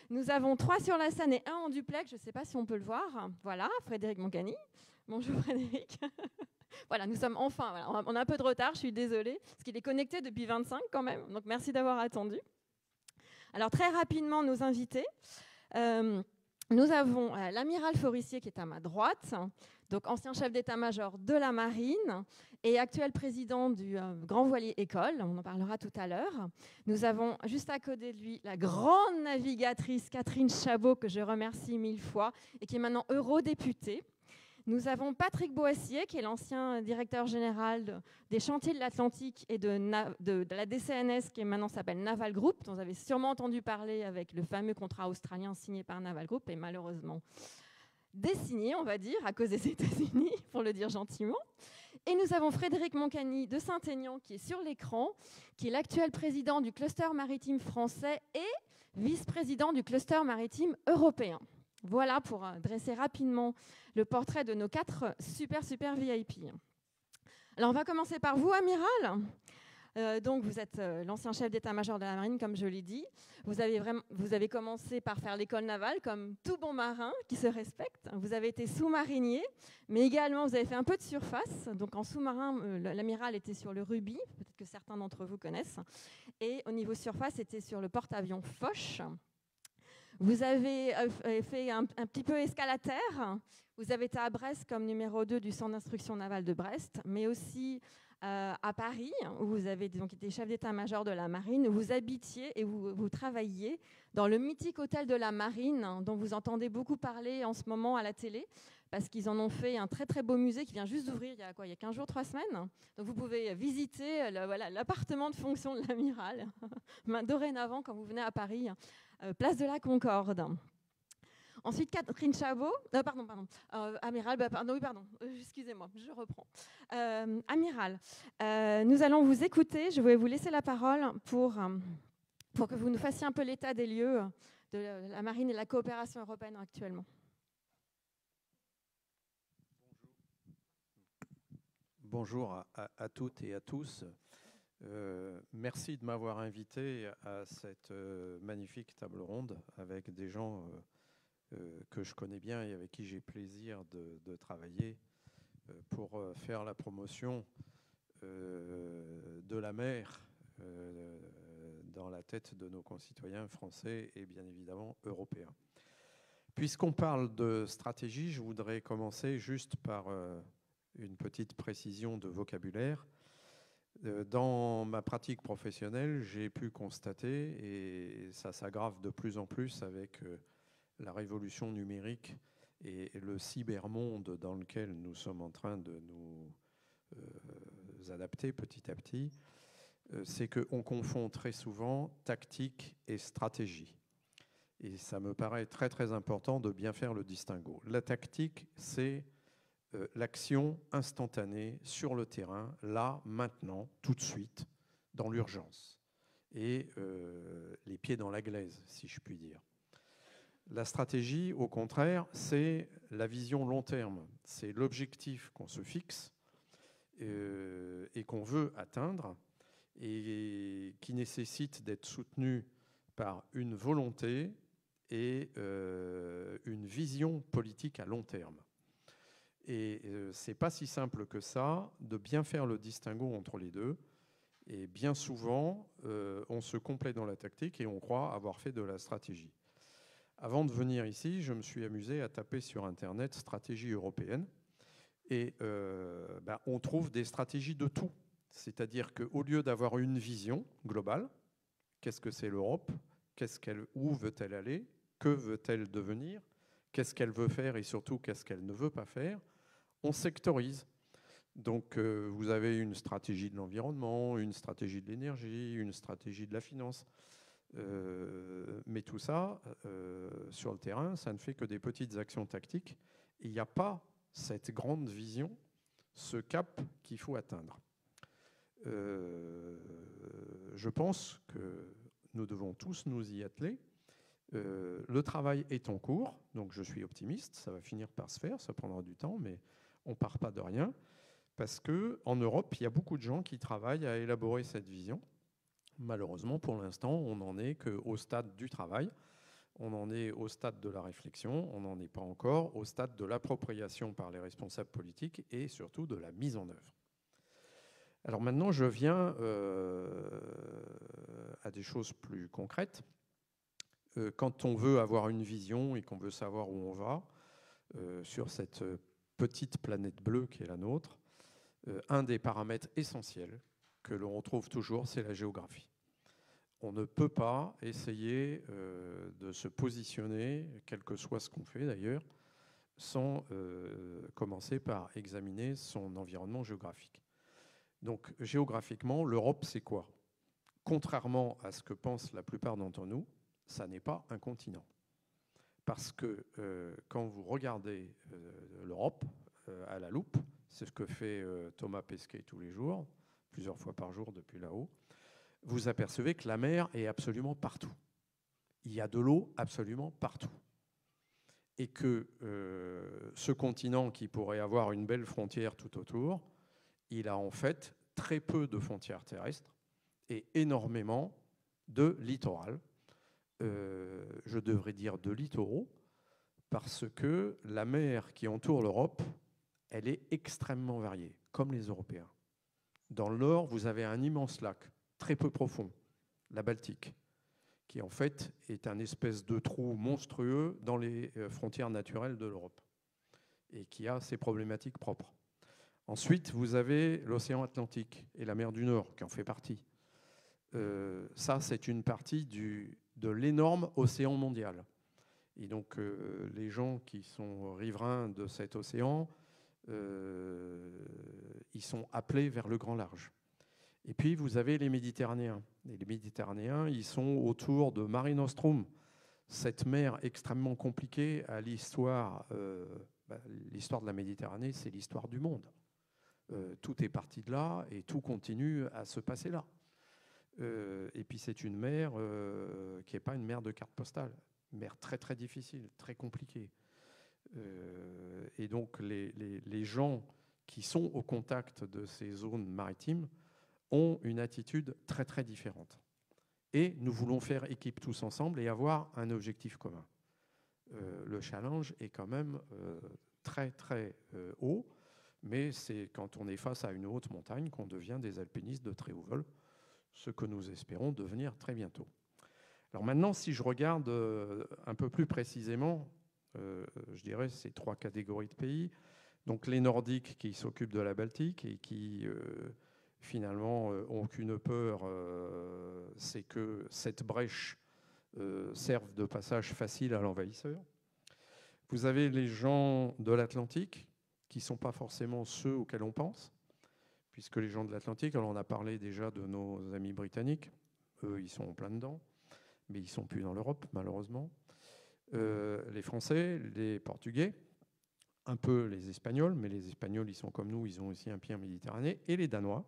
Nous avons 3 sur la scène et 1 en duplex. Je ne sais pas si on peut le voir. Voilà, Frédéric Moncani. Bonjour Frédéric. Voilà, nous sommes enfin. Voilà, on a un peu de retard, je suis désolée, parce qu'il est connecté depuis 25 quand même. Donc merci d'avoir attendu. Alors très rapidement, nos invités. Nous avons l'amiral Forissier qui est à ma droite, donc ancien chef d'état-major de la marine et actuel président du Grand Voilier École, on en parlera tout à l'heure. Nous avons juste à côté de lui la grande navigatrice Catherine Chabot, que je remercie 1000 fois, et qui est maintenant eurodéputée. Nous avons Patrick Boissier, qui est l'ancien directeur général des chantiers de l'Atlantique et de la DCNS, qui maintenant s'appelle Naval Group, dont vous avez sûrement entendu parler avec le fameux contrat australien signé par Naval Group, et malheureusement désigné, on va dire, à cause des États-Unis, pour le dire gentiment. Et nous avons Frédéric Moncani de Saint-Aignan, qui est sur l'écran, qui est l'actuel président du cluster maritime français et vice-président du cluster maritime européen. Voilà pour dresser rapidement le portrait de nos 4 super VIP. Alors on va commencer par vous, amiral. Donc, vous êtes l'ancien chef d'état-major de la marine, comme je l'ai dit. Vous avez commencé par faire l'école navale, comme tout bon marin qui se respecte. Vous avez été sous-marinier, mais également, vous avez fait un peu de surface. Donc, en sous-marin, l'amiral était sur le Ruby, peut-être que certains d'entre vous connaissent. Et au niveau surface, c'était sur le porte-avions Foch. Vous avez fait un petit peu escalateur. Vous avez été à Brest comme numéro 2 du centre d'instruction navale de Brest, mais aussi à Paris, où vous avez donc été chef d'état-major de la marine, où vous habitiez et vous travailliez dans le mythique hôtel de la marine, dont vous entendez beaucoup parler en ce moment à la télé, parce qu'ils en ont fait un très très beau musée qui vient juste d'ouvrir il y a 15 jours, 3 semaines. Donc vous pouvez visiter l'appartement de fonction de l'amiral, dorénavant quand vous venez à Paris, place de la Concorde. Ensuite, Catherine Chabot, amiral, excusez-moi, je reprends. Amiral, nous allons vous écouter. Je vais vous laisser la parole pour que vous nous fassiez un peu l'état des lieux de la marine et de la coopération européenne actuellement. Bonjour à toutes et à tous. Merci de m'avoir invité à cette magnifique table ronde avec des gens que je connais bien et avec qui j'ai plaisir de travailler pour faire la promotion de la mer dans la tête de nos concitoyens français et bien évidemment européens. Puisqu'on parle de stratégie, je voudrais commencer juste par une petite précision de vocabulaire. Dans ma pratique professionnelle, j'ai pu constater, et ça s'aggrave de plus en plus avec la révolution numérique et le cybermonde dans lequel nous sommes en train de nous adapter petit à petit, c'est qu'on confond très souvent tactique et stratégie. Et ça me paraît très très important de bien faire le distinguo. La tactique, c'est l'action instantanée sur le terrain, là, maintenant, tout de suite, dans l'urgence. Et les pieds dans la glaise, si je puis dire. La stratégie, au contraire, c'est la vision long terme. C'est l'objectif qu'on se fixe et qu'on veut atteindre et qui nécessite d'être soutenu par une volonté et une vision politique à long terme. Et ce n'est pas si simple que ça de bien faire le distinguo entre les deux. Et bien souvent, on se complaît dans la tactique et on croit avoir fait de la stratégie. Avant de venir ici, je me suis amusé à taper sur Internet « stratégie européenne » et on trouve des stratégies de tout. C'est-à-dire qu'au lieu d'avoir une vision globale, qu'est-ce que c'est l'Europe, où veut-elle aller, que veut-elle devenir, qu'est-ce qu'elle veut faire et surtout qu'est-ce qu'elle ne veut pas faire, on sectorise. Donc vous avez une stratégie de l'environnement, une stratégie de l'énergie, une stratégie de la finance. Mais tout ça, sur le terrain, ça ne fait que des petites actions tactiques. Il n'y a pas cette grande vision, ce cap qu'il faut atteindre. Je pense que nous devons tous nous y atteler. Le travail est en cours, donc je suis optimiste, ça va finir par se faire, ça prendra du temps, mais on ne part pas de rien, parce qu'en Europe, il y a beaucoup de gens qui travaillent à élaborer cette vision. Malheureusement, pour l'instant, on n'en est qu'au stade du travail, on en est au stade de la réflexion, on n'en est pas encore au stade de l'appropriation par les responsables politiques et surtout de la mise en œuvre. Alors maintenant, je viens à des choses plus concrètes. Quand on veut avoir une vision et qu'on veut savoir où on va sur cette petite planète bleue qui est la nôtre, un des paramètres essentiels que l'on retrouve toujours, c'est la géographie. On ne peut pas essayer de se positionner, quel que soit ce qu'on fait d'ailleurs, sans commencer par examiner son environnement géographique. Donc géographiquement, l'Europe, c'est quoi? Contrairement à ce que pensent la plupart d'entre nous, ça n'est pas un continent. Parce que quand vous regardez l'Europe à la loupe, c'est ce que fait Thomas Pesquet tous les jours, plusieurs fois par jour depuis là-haut, vous apercevez que la mer est absolument partout. Il y a de l'eau absolument partout. Et que ce continent qui pourrait avoir une belle frontière tout autour, il a en fait très peu de frontières terrestres, et énormément de littoral. Je devrais dire de littoraux, parce que la mer qui entoure l'Europe, elle est extrêmement variée, comme les Européens. Dans le nord, vous avez un immense lac, très peu profond, la Baltique, qui en fait est un espèce de trou monstrueux dans les frontières naturelles de l'Europe et qui a ses problématiques propres. Ensuite, vous avez l'océan Atlantique et la mer du Nord qui en fait partie. Ça, c'est une partie de l'énorme océan mondial. Et donc, les gens qui sont riverains de cet océan, ils sont appelés vers le grand large. Et puis, vous avez les Méditerranéens. Et les Méditerranéens, ils sont autour de Mare Nostrum, cette mer extrêmement compliquée à l'histoire. L'histoire de la Méditerranée, c'est l'histoire du monde. Tout est parti de là et tout continue à se passer là. Et puis, c'est une mer qui n'est pas une mer de carte postale. Une mer très, très difficile, très compliquée. Et donc, les gens qui sont au contact de ces zones maritimes ont une attitude très, très différente. Et nous voulons faire équipe tous ensemble et avoir un objectif commun. Le challenge est quand même très, très haut, mais c'est quand on est face à une haute montagne qu'on devient des alpinistes de très haut vol, ce que nous espérons devenir très bientôt. Alors maintenant, si je regarde un peu plus précisément, je dirais ces 3 catégories de pays. Donc les Nordiques qui s'occupent de la Baltique et qui finalement ont qu'une peur, c'est que cette brèche serve de passage facile à l'envahisseur. Vous avez les gens de l'Atlantique qui ne sont pas forcément ceux auxquels on pense, puisque les gens de l'Atlantique, alors on a parlé déjà de nos amis britanniques, eux ils sont en plein dedans, mais ils ne sont plus dans l'Europe malheureusement. Les Français, les Portugais, un peu les Espagnols, mais les Espagnols, ils sont comme nous, ils ont aussi un pied en Méditerranée, et les Danois.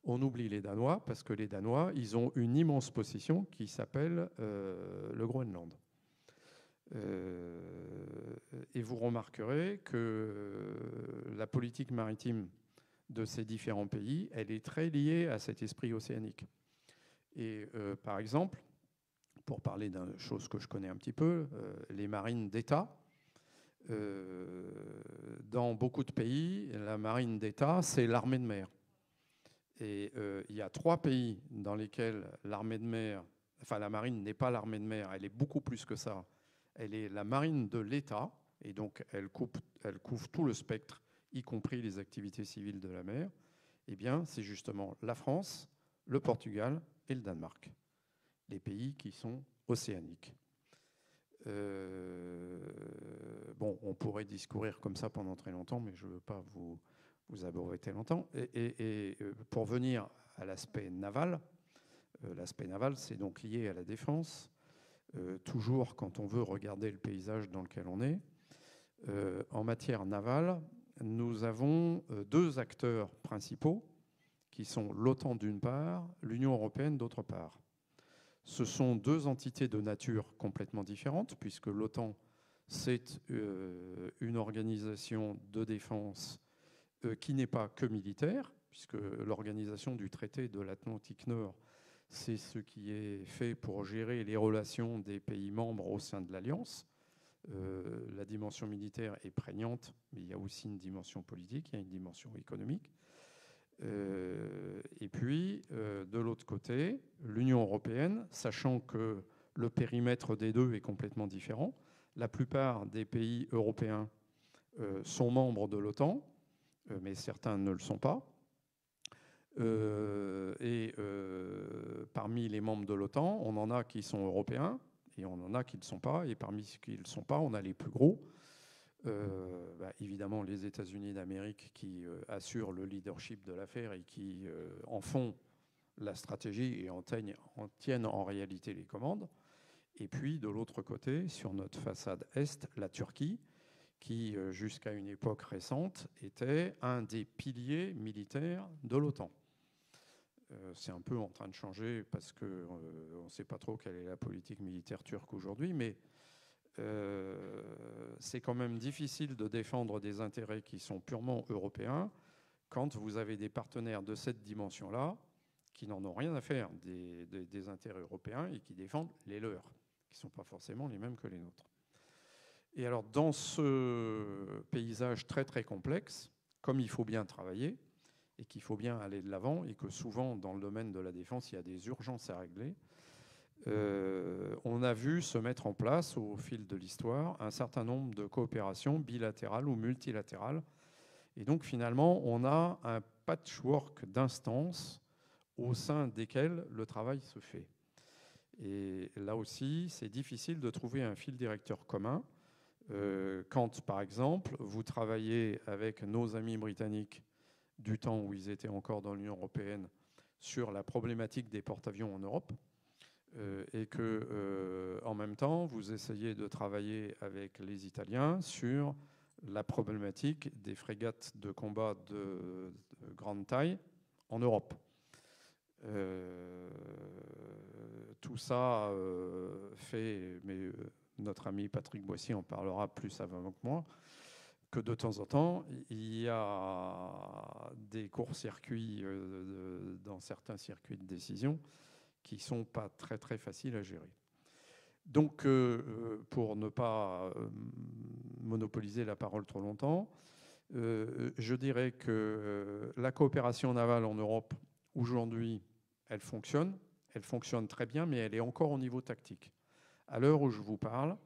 On oublie les Danois parce que les Danois, ils ont une immense possession qui s'appelle le Groenland. Et vous remarquerez que la politique maritime de ces différents pays, elle est très liée à cet esprit océanique. Et par exemple, pour parler d'une chose que je connais un petit peu, les marines d'État. Dans beaucoup de pays, la marine d'État, c'est l'armée de mer. Et il y a 3 pays dans lesquels l'armée de mer, enfin la marine n'est pas l'armée de mer, elle est beaucoup plus que ça. Elle est la marine de l'État, et donc elle couvre tout le spectre, y compris les activités civiles de la mer. Eh bien, c'est justement la France, le Portugal et le Danemark. Les pays qui sont océaniques. Bon, on pourrait discourir comme ça pendant très longtemps, mais je ne veux pas vous abreuver très longtemps. Et pour venir à l'aspect naval, c'est donc lié à la défense. Toujours quand on veut regarder le paysage dans lequel on est. En matière navale, nous avons 2 acteurs principaux qui sont l'OTAN d'une part, l'Union européenne d'autre part. Ce sont 2 entités de nature complètement différentes, puisque l'OTAN, c'est une organisation de défense qui n'est pas que militaire, puisque l'organisation du traité de l'Atlantique Nord, c'est ce qui est fait pour gérer les relations des pays membres au sein de l'Alliance. La dimension militaire est prégnante, mais il y a aussi une dimension politique, il y a une dimension économique. Et puis, de l'autre côté, l'Union européenne, sachant que le périmètre des 2 est complètement différent, la plupart des pays européens sont membres de l'OTAN, mais certains ne le sont pas. Parmi les membres de l'OTAN, on en a qui sont européens, et on en a qui ne le sont pas, et parmi ceux qui ne le sont pas, on a les plus gros. Évidemment, les États-Unis d'Amérique qui assurent le leadership de l'affaire et qui en font la stratégie et en tiennent en réalité les commandes. Et puis, de l'autre côté, sur notre façade est, la Turquie, qui, jusqu'à une époque récente, était un des piliers militaires de l'OTAN. C'est un peu en train de changer parce qu'on ne sait pas trop quelle est la politique militaire turque aujourd'hui, mais c'est quand même difficile de défendre des intérêts qui sont purement européens quand vous avez des partenaires de cette dimension-là qui n'en ont rien à faire des intérêts européens et qui défendent les leurs, qui ne sont pas forcément les mêmes que les nôtres. Et alors, dans ce paysage très très complexe, comme il faut bien travailler et qu'il faut bien aller de l'avant et que souvent dans le domaine de la défense, il y a des urgences à régler, on a vu se mettre en place au fil de l'histoire un certain nombre de coopérations bilatérales ou multilatérales. Et donc finalement, on a un patchwork d'instances au sein desquelles le travail se fait. Et là aussi, c'est difficile de trouver un fil directeur commun. Quand, par exemple, vous travaillez avec nos amis britanniques du temps où ils étaient encore dans l'Union européenne sur la problématique des porte-avions en Europe, et que, en même temps, vous essayez de travailler avec les Italiens sur la problématique des frégates de combat de grande taille en Europe. Tout ça fait, mais notre ami Patrick Boissy en parlera plus avant que moi, que de temps en temps, il y a des courts-circuits dans certains circuits de décision qui ne sont pas très très faciles à gérer. Donc, pour ne pas monopoliser la parole trop longtemps, je dirais que la coopération navale en Europe, aujourd'hui, elle fonctionne très bien, mais elle est encore au niveau tactique. À l'heure où je vous parle,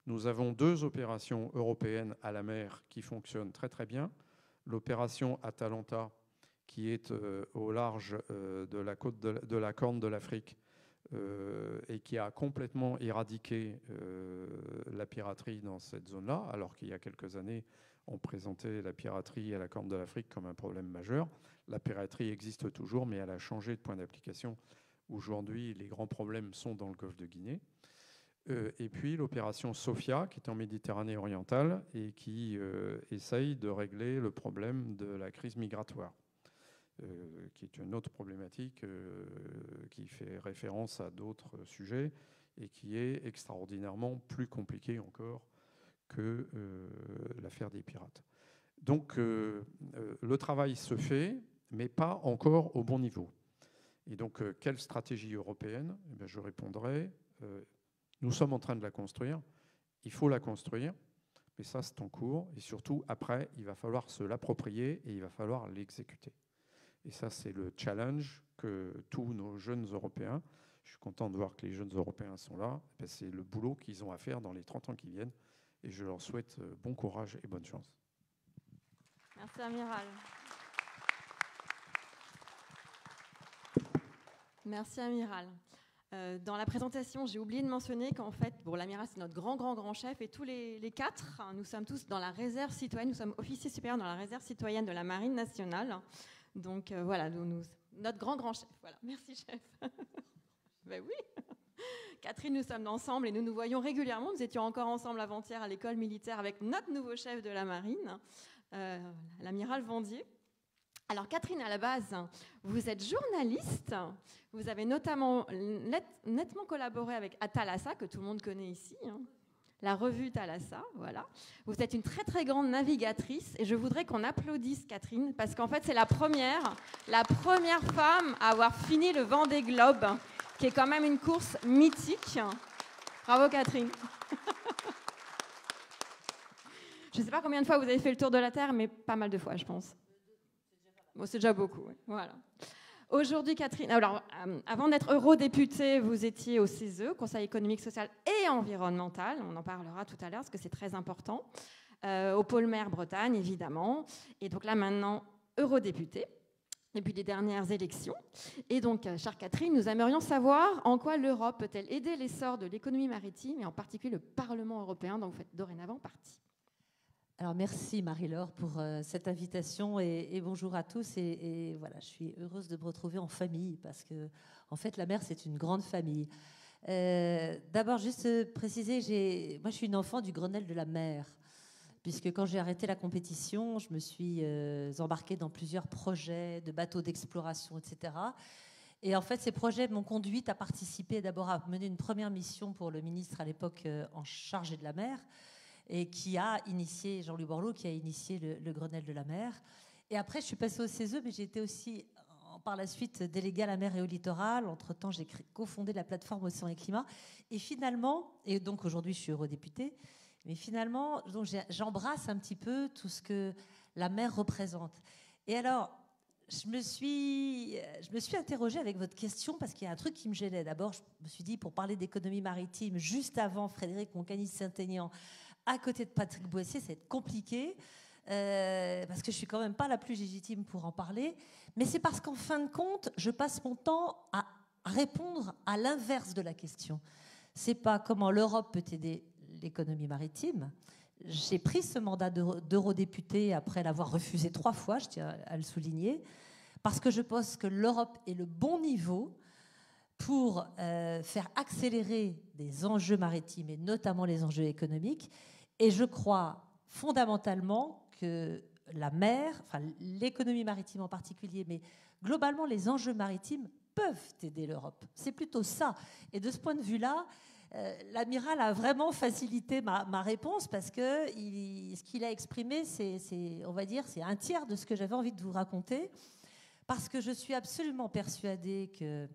nous avons 2 opérations européennes à la mer qui fonctionnent très très bien. L'opération Atalanta, qui est au large de la côte de la Corne de l'Afrique et qui a complètement éradiqué la piraterie dans cette zone-là, alors qu'il y a quelques années, on présentait la piraterie à la Corne de l'Afrique comme un problème majeur. La piraterie existe toujours, mais elle a changé de point d'application. Aujourd'hui, les grands problèmes sont dans le golfe de Guinée. Et puis l'opération Sophia, qui est en Méditerranée orientale et qui essaye de régler le problème de la crise migratoire, qui est une autre problématique qui fait référence à d'autres sujets et qui est extraordinairement plus compliquée encore que l'affaire des pirates. Donc le travail se fait, mais pas encore au bon niveau. Et donc, quelle stratégie européenne ? Eh bien, je répondrai, nous sommes en train de la construire, il faut la construire, mais ça c'est en cours, et surtout après, il va falloir se l'approprier et il va falloir l'exécuter. Et ça c'est le challenge que tous nos jeunes Européens, je suis content de voir que les jeunes Européens sont là, c'est le boulot qu'ils ont à faire dans les 30 ans qui viennent, et je leur souhaite bon courage et bonne chance. Merci Amiral. Merci Amiral. Dans la présentation, j'ai oublié de mentionner qu'en fait, bon, l'amiral c'est notre grand chef et tous les 4, nous sommes tous dans la réserve citoyenne, nous sommes officiers supérieurs dans la réserve citoyenne de la Marine nationale. Donc voilà, notre grand chef. Voilà, merci chef. Ben oui. Catherine, nous sommes ensemble et nous nous voyons régulièrement. Nous étions encore ensemble avant-hier à l'école militaire avec notre nouveau chef de la Marine, l'amiral Vendier. Alors Catherine, à la base, vous êtes journaliste, vous avez notamment nettement collaboré avec Thalassa, que tout le monde connaît ici, la revue Thalassa, voilà. Vous êtes une très très grande navigatrice et je voudrais qu'on applaudisse Catherine parce qu'en fait c'est la première femme à avoir fini le Vendée Globe, qui est quand même une course mythique. Bravo Catherine. Je ne sais pas combien de fois vous avez fait le tour de la Terre, mais pas mal de fois je pense. Bon, c'est déjà beaucoup, oui. Voilà. Aujourd'hui, Catherine, alors, avant d'être eurodéputée, vous étiez au CESE, Conseil économique, social et environnemental. On en parlera tout à l'heure, parce que c'est très important. Au pôle mer Bretagne, évidemment. Et donc là, maintenant, eurodéputée, depuis les dernières élections. Et donc, chère Catherine, nous aimerions savoir en quoi l'Europe peut-elle aider l'essor de l'économie maritime, et en particulier le Parlement européen, dont vous faites dorénavant partie. Alors merci Marie-Laure pour cette invitation et bonjour à tous et voilà, je suis heureuse de me retrouver en famille parce que en fait la mer c'est une grande famille. D'abord juste préciser, moi je suis une enfant du Grenelle de la mer puisque quand j'ai arrêté la compétition, je me suis embarquée dans plusieurs projets de bateaux d'exploration, etc. Et en fait ces projets m'ont conduite à participer d'abord à mener une première mission pour le ministre à l'époque en charge de la mer, et qui a initié, Jean-Louis Borloo, qui a initié le Grenelle de la mer. Et après, je suis passée au CESE, mais j'ai été aussi par la suite déléguée à la mer et au littoral. Entre-temps, j'ai cofondé la plateforme Océan et Climat. Et finalement, et donc aujourd'hui, je suis eurodéputée, mais finalement, donc j'embrasse un petit peu tout ce que la mer représente. Et alors, je me suis interrogée avec votre question parce qu'il y a un truc qui me gênait. D'abord, je me suis dit, pour parler d'économie maritime, juste avant Frédéric Moncani-Saint-Aignan, à côté de Patrick Boissier, ça va être compliqué. Parce que je suis quand même pas la plus légitime pour en parler, mais c'est parce qu'en fin de compte, je passe mon temps à répondre à l'inverse de la question. C'est pas comment l'Europe peut aider l'économie maritime. J'ai pris ce mandat d'eurodéputé après l'avoir refusé 3 fois, je tiens à le souligner, parce que je pense que l'Europe est le bon niveau pour faire accélérer des enjeux maritimes et notamment les enjeux économiques. Et je crois fondamentalement que la mer, enfin l'économie maritime en particulier, mais globalement les enjeux maritimes peuvent aider l'Europe. C'est plutôt ça. Et de ce point de vue-là, l'amiral a vraiment facilité ma réponse parce que ce qu'il a exprimé, on va dire, c'est un tiers de ce que j'avais envie de vous raconter. Parce que je suis absolument persuadée que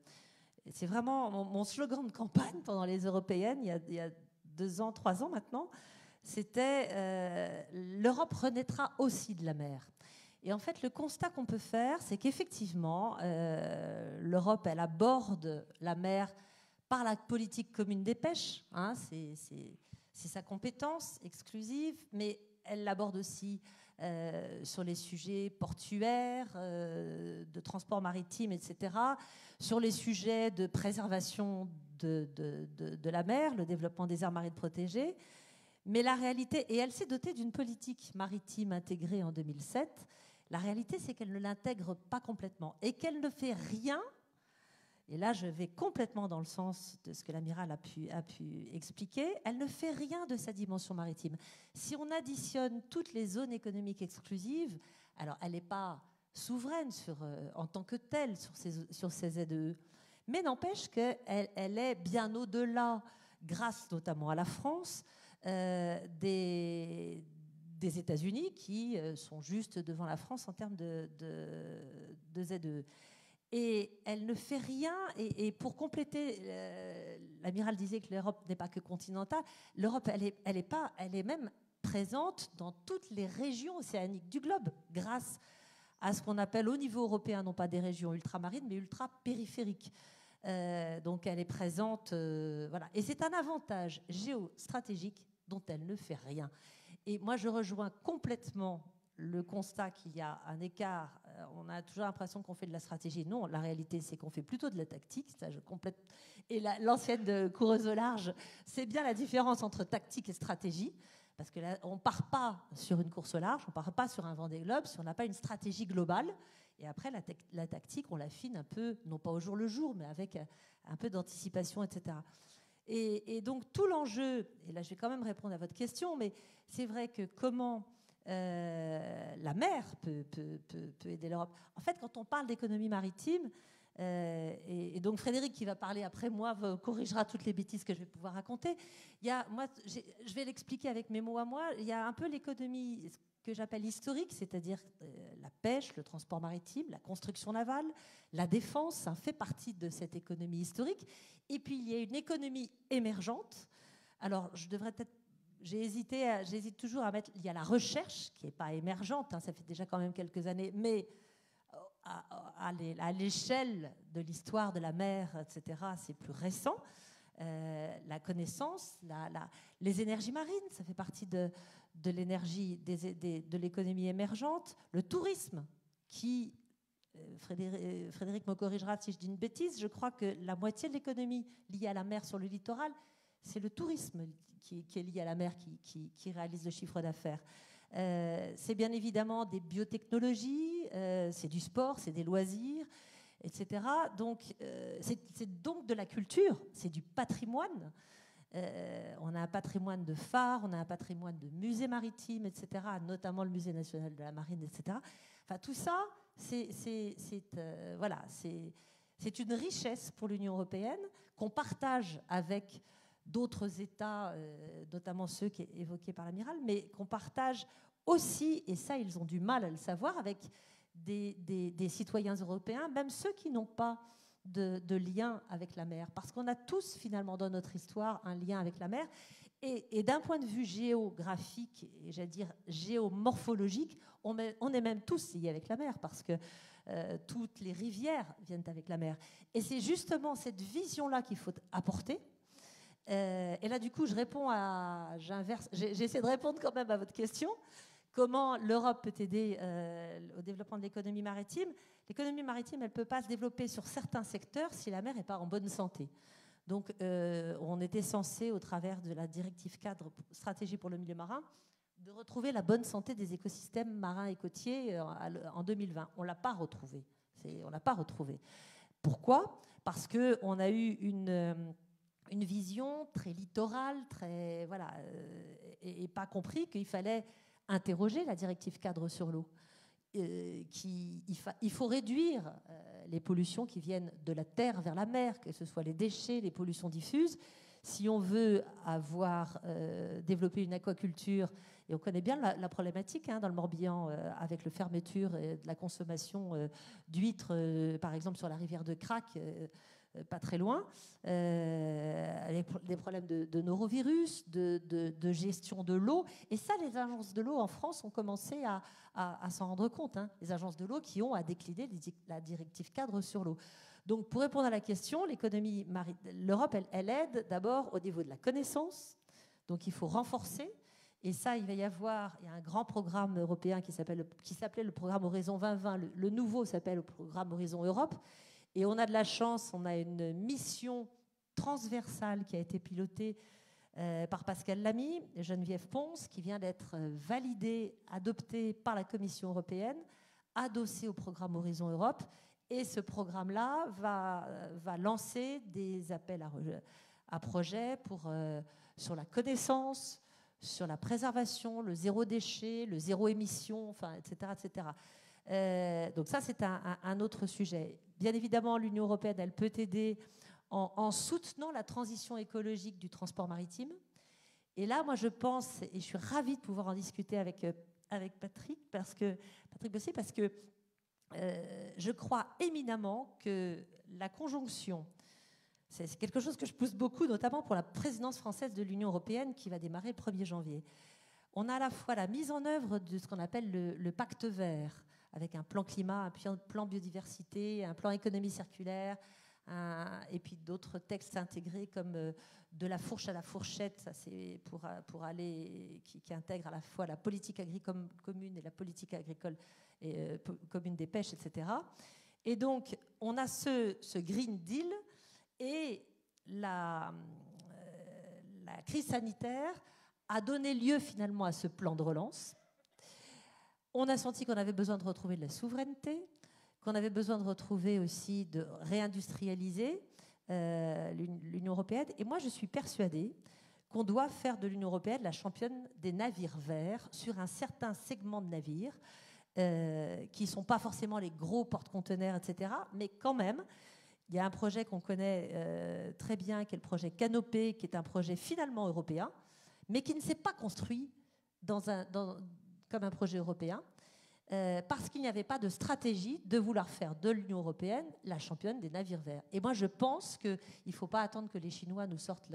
c'est vraiment mon slogan de campagne pendant les européennes, il y a 2 ans, 3 ans maintenant, c'était l'Europe renaîtra aussi de la mer. Et en fait, le constat qu'on peut faire, c'est qu'effectivement, l'Europe, elle aborde la mer par la politique commune des pêches, hein, c'est sa compétence exclusive, mais elle l'aborde aussi sur les sujets portuaires, de transport maritime, etc., sur les sujets de préservation de la mer, le développement des aires marines protégées. Mais la réalité, et elle s'est dotée d'une politique maritime intégrée en 2007, la réalité, c'est qu'elle ne l'intègre pas complètement et qu'elle ne fait rien. Et là, je vais complètement dans le sens de ce que l'amiral a pu expliquer. Elle ne fait rien de sa dimension maritime. Si on additionne toutes les zones économiques exclusives, alors elle n'est pas souveraine en tant que telle sur ces ZEE, mais n'empêche qu'elle est bien au-delà, grâce notamment à la France, des États-Unis qui sont juste devant la France en termes de ZEE. Et elle ne fait rien. Et pour compléter, l'amiral disait que l'Europe n'est pas que continentale. L'Europe, elle est même présente dans toutes les régions océaniques du globe, grâce à ce qu'on appelle au niveau européen, non pas des régions ultramarines, mais ultra-périphériques. Donc elle est présente, voilà. Et c'est un avantage géostratégique dont elle ne fait rien. Et moi, je rejoins complètement le constat qu'il y a un écart. On a toujours l'impression qu'on fait de la stratégie. Non, la réalité, c'est qu'on fait plutôt de la tactique. Ça, je complète. Et l'ancienne coureuse au large, c'est bien la différence entre tactique et stratégie. Parce que là, on ne part pas sur une course au large, on ne part pas sur un Vendée Globe si on n'a pas une stratégie globale. Et après, la tactique, on l'affine un peu, non pas au jour le jour, mais avec un peu d'anticipation, etc. Et donc, tout l'enjeu, et là, je vais quand même répondre à votre question, mais c'est vrai que comment la mer peut aider l'Europe. En fait, quand on parle d'économie maritime, et donc Frédéric, qui va parler après moi, corrigera toutes les bêtises que je vais pouvoir raconter. Je vais l'expliquer avec mes mots à moi. Il y a un peu l'économie que j'appelle historique, c'est-à-dire la pêche, le transport maritime, la construction navale, la défense, ça fait partie de cette économie historique. Et puis, il y a une économie émergente. Alors, j'hésite toujours à mettre... Il y a la recherche, qui n'est pas émergente, hein, ça fait déjà quand même quelques années, mais à l'échelle de l'histoire de la mer, etc., c'est plus récent. La connaissance, les énergies marines, ça fait partie de l'énergie, de l'économie émergente. Le tourisme, qui, Frédéric me corrigera si je dis une bêtise, je crois que la moitié de l'économie liée à la mer sur le littoral, c'est le tourisme qui est lié à la mer, qui réalise le chiffre d'affaires. C'est bien évidemment des biotechnologies, c'est du sport, c'est des loisirs, etc. Donc, c'est donc de la culture, c'est du patrimoine. On a un patrimoine de phares, on a un patrimoine de musées maritimes, etc., notamment le Musée national de la marine, etc. Enfin, tout ça, c'est une richesse pour l'Union européenne qu'on partage avec d'autres États, notamment ceux qui sont évoqués par l'amiral, mais qu'on partage aussi, et ça, ils ont du mal à le savoir, avec des citoyens européens, même ceux qui n'ont pas de lien avec la mer, parce qu'on a tous finalement dans notre histoire un lien avec la mer, et d'un point de vue géographique, et j'allais dire géomorphologique, on est même tous liés avec la mer, parce que toutes les rivières viennent avec la mer. Et c'est justement cette vision-là qu'il faut apporter. Et là, du coup, j'essaie de répondre quand même à votre question. Comment l'Europe peut aider au développement de l'économie maritime? L'économie maritime, elle ne peut pas se développer sur certains secteurs si la mer n'est pas en bonne santé. Donc, on était censé, au travers de la directive cadre stratégie pour le milieu marin, de retrouver la bonne santé des écosystèmes marins et côtiers en 2020. On ne l'a pas retrouvé. On l'a pas retrouvé. Pourquoi? Parce qu'on a eu une vision très littorale, très, voilà, et pas compris qu'il fallait interroger la directive cadre sur l'eau. Il faut réduire les pollutions qui viennent de la terre vers la mer, que ce soit les déchets, les pollutions diffuses. Si on veut développer une aquaculture, et on connaît bien la problématique dans le Morbihan avec la fermeture de la consommation d'huîtres, par exemple sur la rivière de Crac, pas très loin, avec des problèmes de norovirus, de gestion de l'eau. Et ça, les agences de l'eau en France ont commencé à s'en rendre compte. Les agences de l'eau qui ont à décliner la directive cadre sur l'eau. Donc, pour répondre à la question, l'Europe, elle aide d'abord au niveau de la connaissance. Donc, il faut renforcer. Et ça, il y a un grand programme européen qui s'appelait le programme Horizon 2020. Le nouveau s'appelle le programme Horizon Europe. Et on a de la chance, on a une mission transversale qui a été pilotée par Pascal Lamy et Geneviève Pons, qui vient d'être validée, adoptée par la Commission européenne, adossée au programme Horizon Europe. Et ce programme-là va lancer des appels à projets sur la connaissance, sur la préservation, le zéro déchet, le zéro émission, enfin, etc., etc. Donc ça, c'est un autre sujet. Bien évidemment, l'Union européenne, elle peut aider en soutenant la transition écologique du transport maritime. Et là, moi, je pense, et je suis ravie de pouvoir en discuter avec Patrick Bossier, parce que je crois éminemment que la conjonction, c'est quelque chose que je pousse beaucoup, notamment pour la présidence française de l'Union européenne qui va démarrer le 1er janvier. On a à la fois la mise en œuvre de ce qu'on appelle le pacte vert, avec un plan climat, un plan biodiversité, un plan économie circulaire, et puis d'autres textes intégrés comme de la fourche à la fourchette, ça c'est pour aller qui intègre à la fois la politique agricole commune et la politique agricole commune des pêches, etc. Et donc on a ce Green Deal, et la crise sanitaire a donné lieu finalement à ce plan de relance. On a senti qu'on avait besoin de retrouver de la souveraineté, qu'on avait besoin de retrouver aussi, de réindustrialiser l'Union européenne. Et moi, je suis persuadée qu'on doit faire de l'Union européenne la championne des navires verts sur un certain segment de navires qui ne sont pas forcément les gros porte-conteneurs, etc. Mais quand même, il y a un projet qu'on connaît très bien, qui est le projet Canopée, qui est un projet finalement européen, mais qui ne s'est pas construit comme un projet européen, parce qu'il n'y avait pas de stratégie de vouloir faire de l'Union européenne la championne des navires verts. Et moi, je pense qu'il ne faut pas attendre que les Chinois nous sortent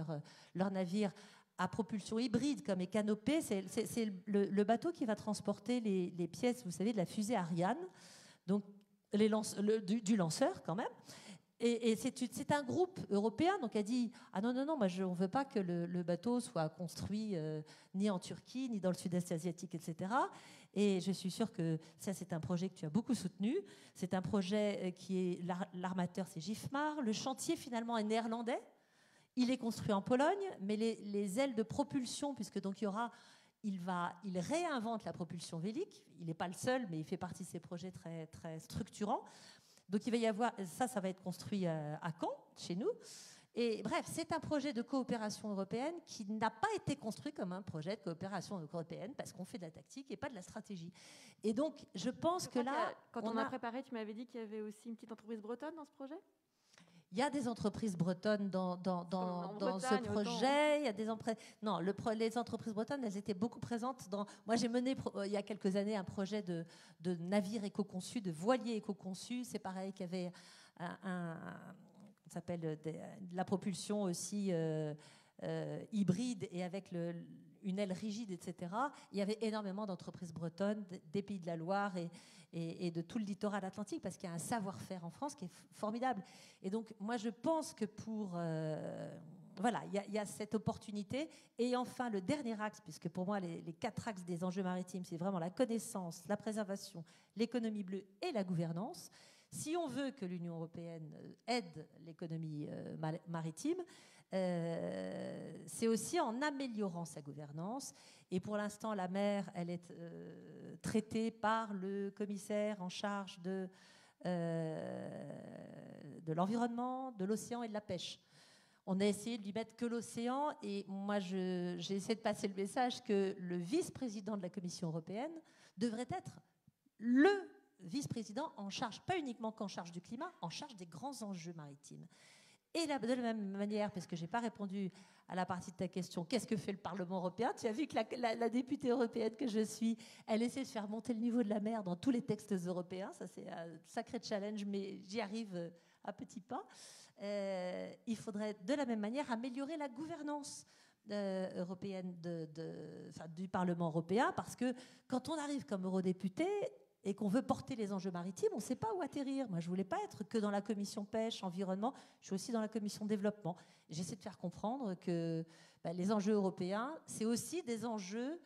leurs navires à propulsion hybride comme est Canopée. C'est le bateau qui va transporter les pièces, vous savez, de la fusée Ariane, donc du lanceur quand même. Et c'est un groupe européen, donc a dit « Ah non, moi on ne veut pas que le bateau soit construit ni en Turquie, ni dans le sud-est asiatique, etc. » Et je suis sûre que ça, c'est un projet que tu as beaucoup soutenu. C'est un projet qui est... L'armateur, c'est Gifmar. Le chantier, finalement, est néerlandais. Il est construit en Pologne, mais les ailes de propulsion, puisque donc il réinvente la propulsion vélique. Il n'est pas le seul, mais il fait partie de ces projets très, très structurants. Donc il va y avoir, ça va être construit à Caen, chez nous. Et bref, c'est un projet de coopération européenne qui n'a pas été construit comme un projet de coopération européenne parce qu'on fait de la tactique et pas de la stratégie. Et donc, je pense que là... Quand on a préparé, tu m'avais dit qu'il y avait aussi une petite entreprise bretonne dans ce projet ? Il y a des entreprises bretonnes dans ce projet. Il y a des non, les entreprises bretonnes, elles étaient beaucoup présentes dans. Moi, j'ai mené il y a quelques années un projet de navires éco-conçus, de voiliers éco-conçus. C'est pareil qu'il y avait ça s'appelle de la propulsion aussi hybride et avec une aile rigide, etc. Il y avait énormément d'entreprises bretonnes des Pays de la Loire et de tout le littoral atlantique, parce qu'il y a un savoir-faire en France qui est formidable. Et donc, moi, je pense que voilà, il y a cette opportunité. Et enfin, le dernier axe, puisque pour moi, les 4 axes des enjeux maritimes, c'est vraiment la connaissance, la préservation, l'économie bleue et la gouvernance. Si on veut que l'Union européenne aide l'économie maritime, c'est aussi en améliorant sa gouvernance. Et pour l'instant, la mer, elle est traitée par le commissaire en charge de l'environnement, de l'océan et de la pêche. On a essayé de lui mettre que l'océan, et moi, j'ai essayé de passer le message que le vice-président de la Commission européenne devrait être le vice-président en charge, pas uniquement qu'en charge du climat, en charge des grands enjeux maritimes. Et de la même manière, parce que je n'ai pas répondu à la partie de ta question, qu'est-ce que fait le Parlement européen? Tu as vu que la députée européenne que je suis, elle essaie de faire monter le niveau de la mer dans tous les textes européens. Ça, c'est un sacré challenge, mais j'y arrive à petits pas. Il faudrait de la même manière améliorer la gouvernance européenne du Parlement européen, parce que quand on arrive comme eurodéputé et qu'on veut porter les enjeux maritimes, on ne sait pas où atterrir. Moi, je ne voulais pas être que dans la commission pêche, environnement, je suis aussi dans la commission développement. J'essaie de faire comprendre que les enjeux européens, c'est aussi des enjeux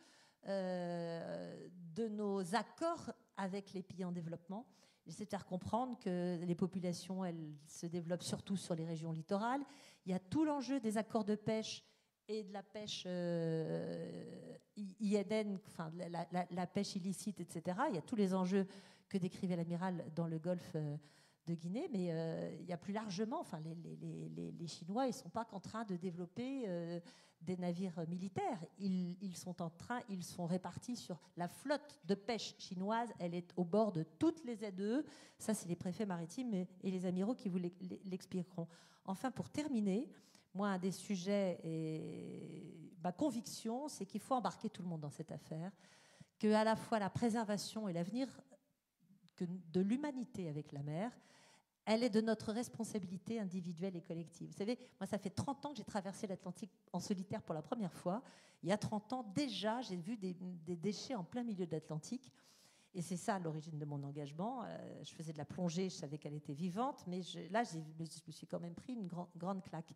de nos accords avec les pays en développement. J'essaie de faire comprendre que les populations, elles se développent surtout sur les régions littorales. Il y a tout l'enjeu des accords de pêche et de la pêche INN, enfin la pêche illicite, etc. Il y a tous les enjeux que décrivait l'amiral dans le golfe de Guinée, mais il y a plus largement, enfin les Chinois, ils ne sont pas qu'en train de développer des navires militaires. Ils sont répartis sur la flotte de pêche chinoise. Elle est au bord de toutes les ZEE. Ça, c'est les préfets maritimes et les amiraux qui vous l'expliqueront. Enfin, pour terminer, moi, un des sujets et ma conviction, c'est qu'il faut embarquer tout le monde dans cette affaire, que à la fois la préservation et l'avenir de l'humanité avec la mer, elle est de notre responsabilité individuelle et collective. Vous savez, moi, ça fait 30 ans que j'ai traversé l'Atlantique en solitaire pour la première fois. Il y a 30 ans, déjà, j'ai vu des déchets en plein milieu de l'Atlantique. Et c'est ça l'origine de mon engagement. Je faisais de la plongée, je savais qu'elle était vivante, mais là, je me suis quand même pris une grande claque.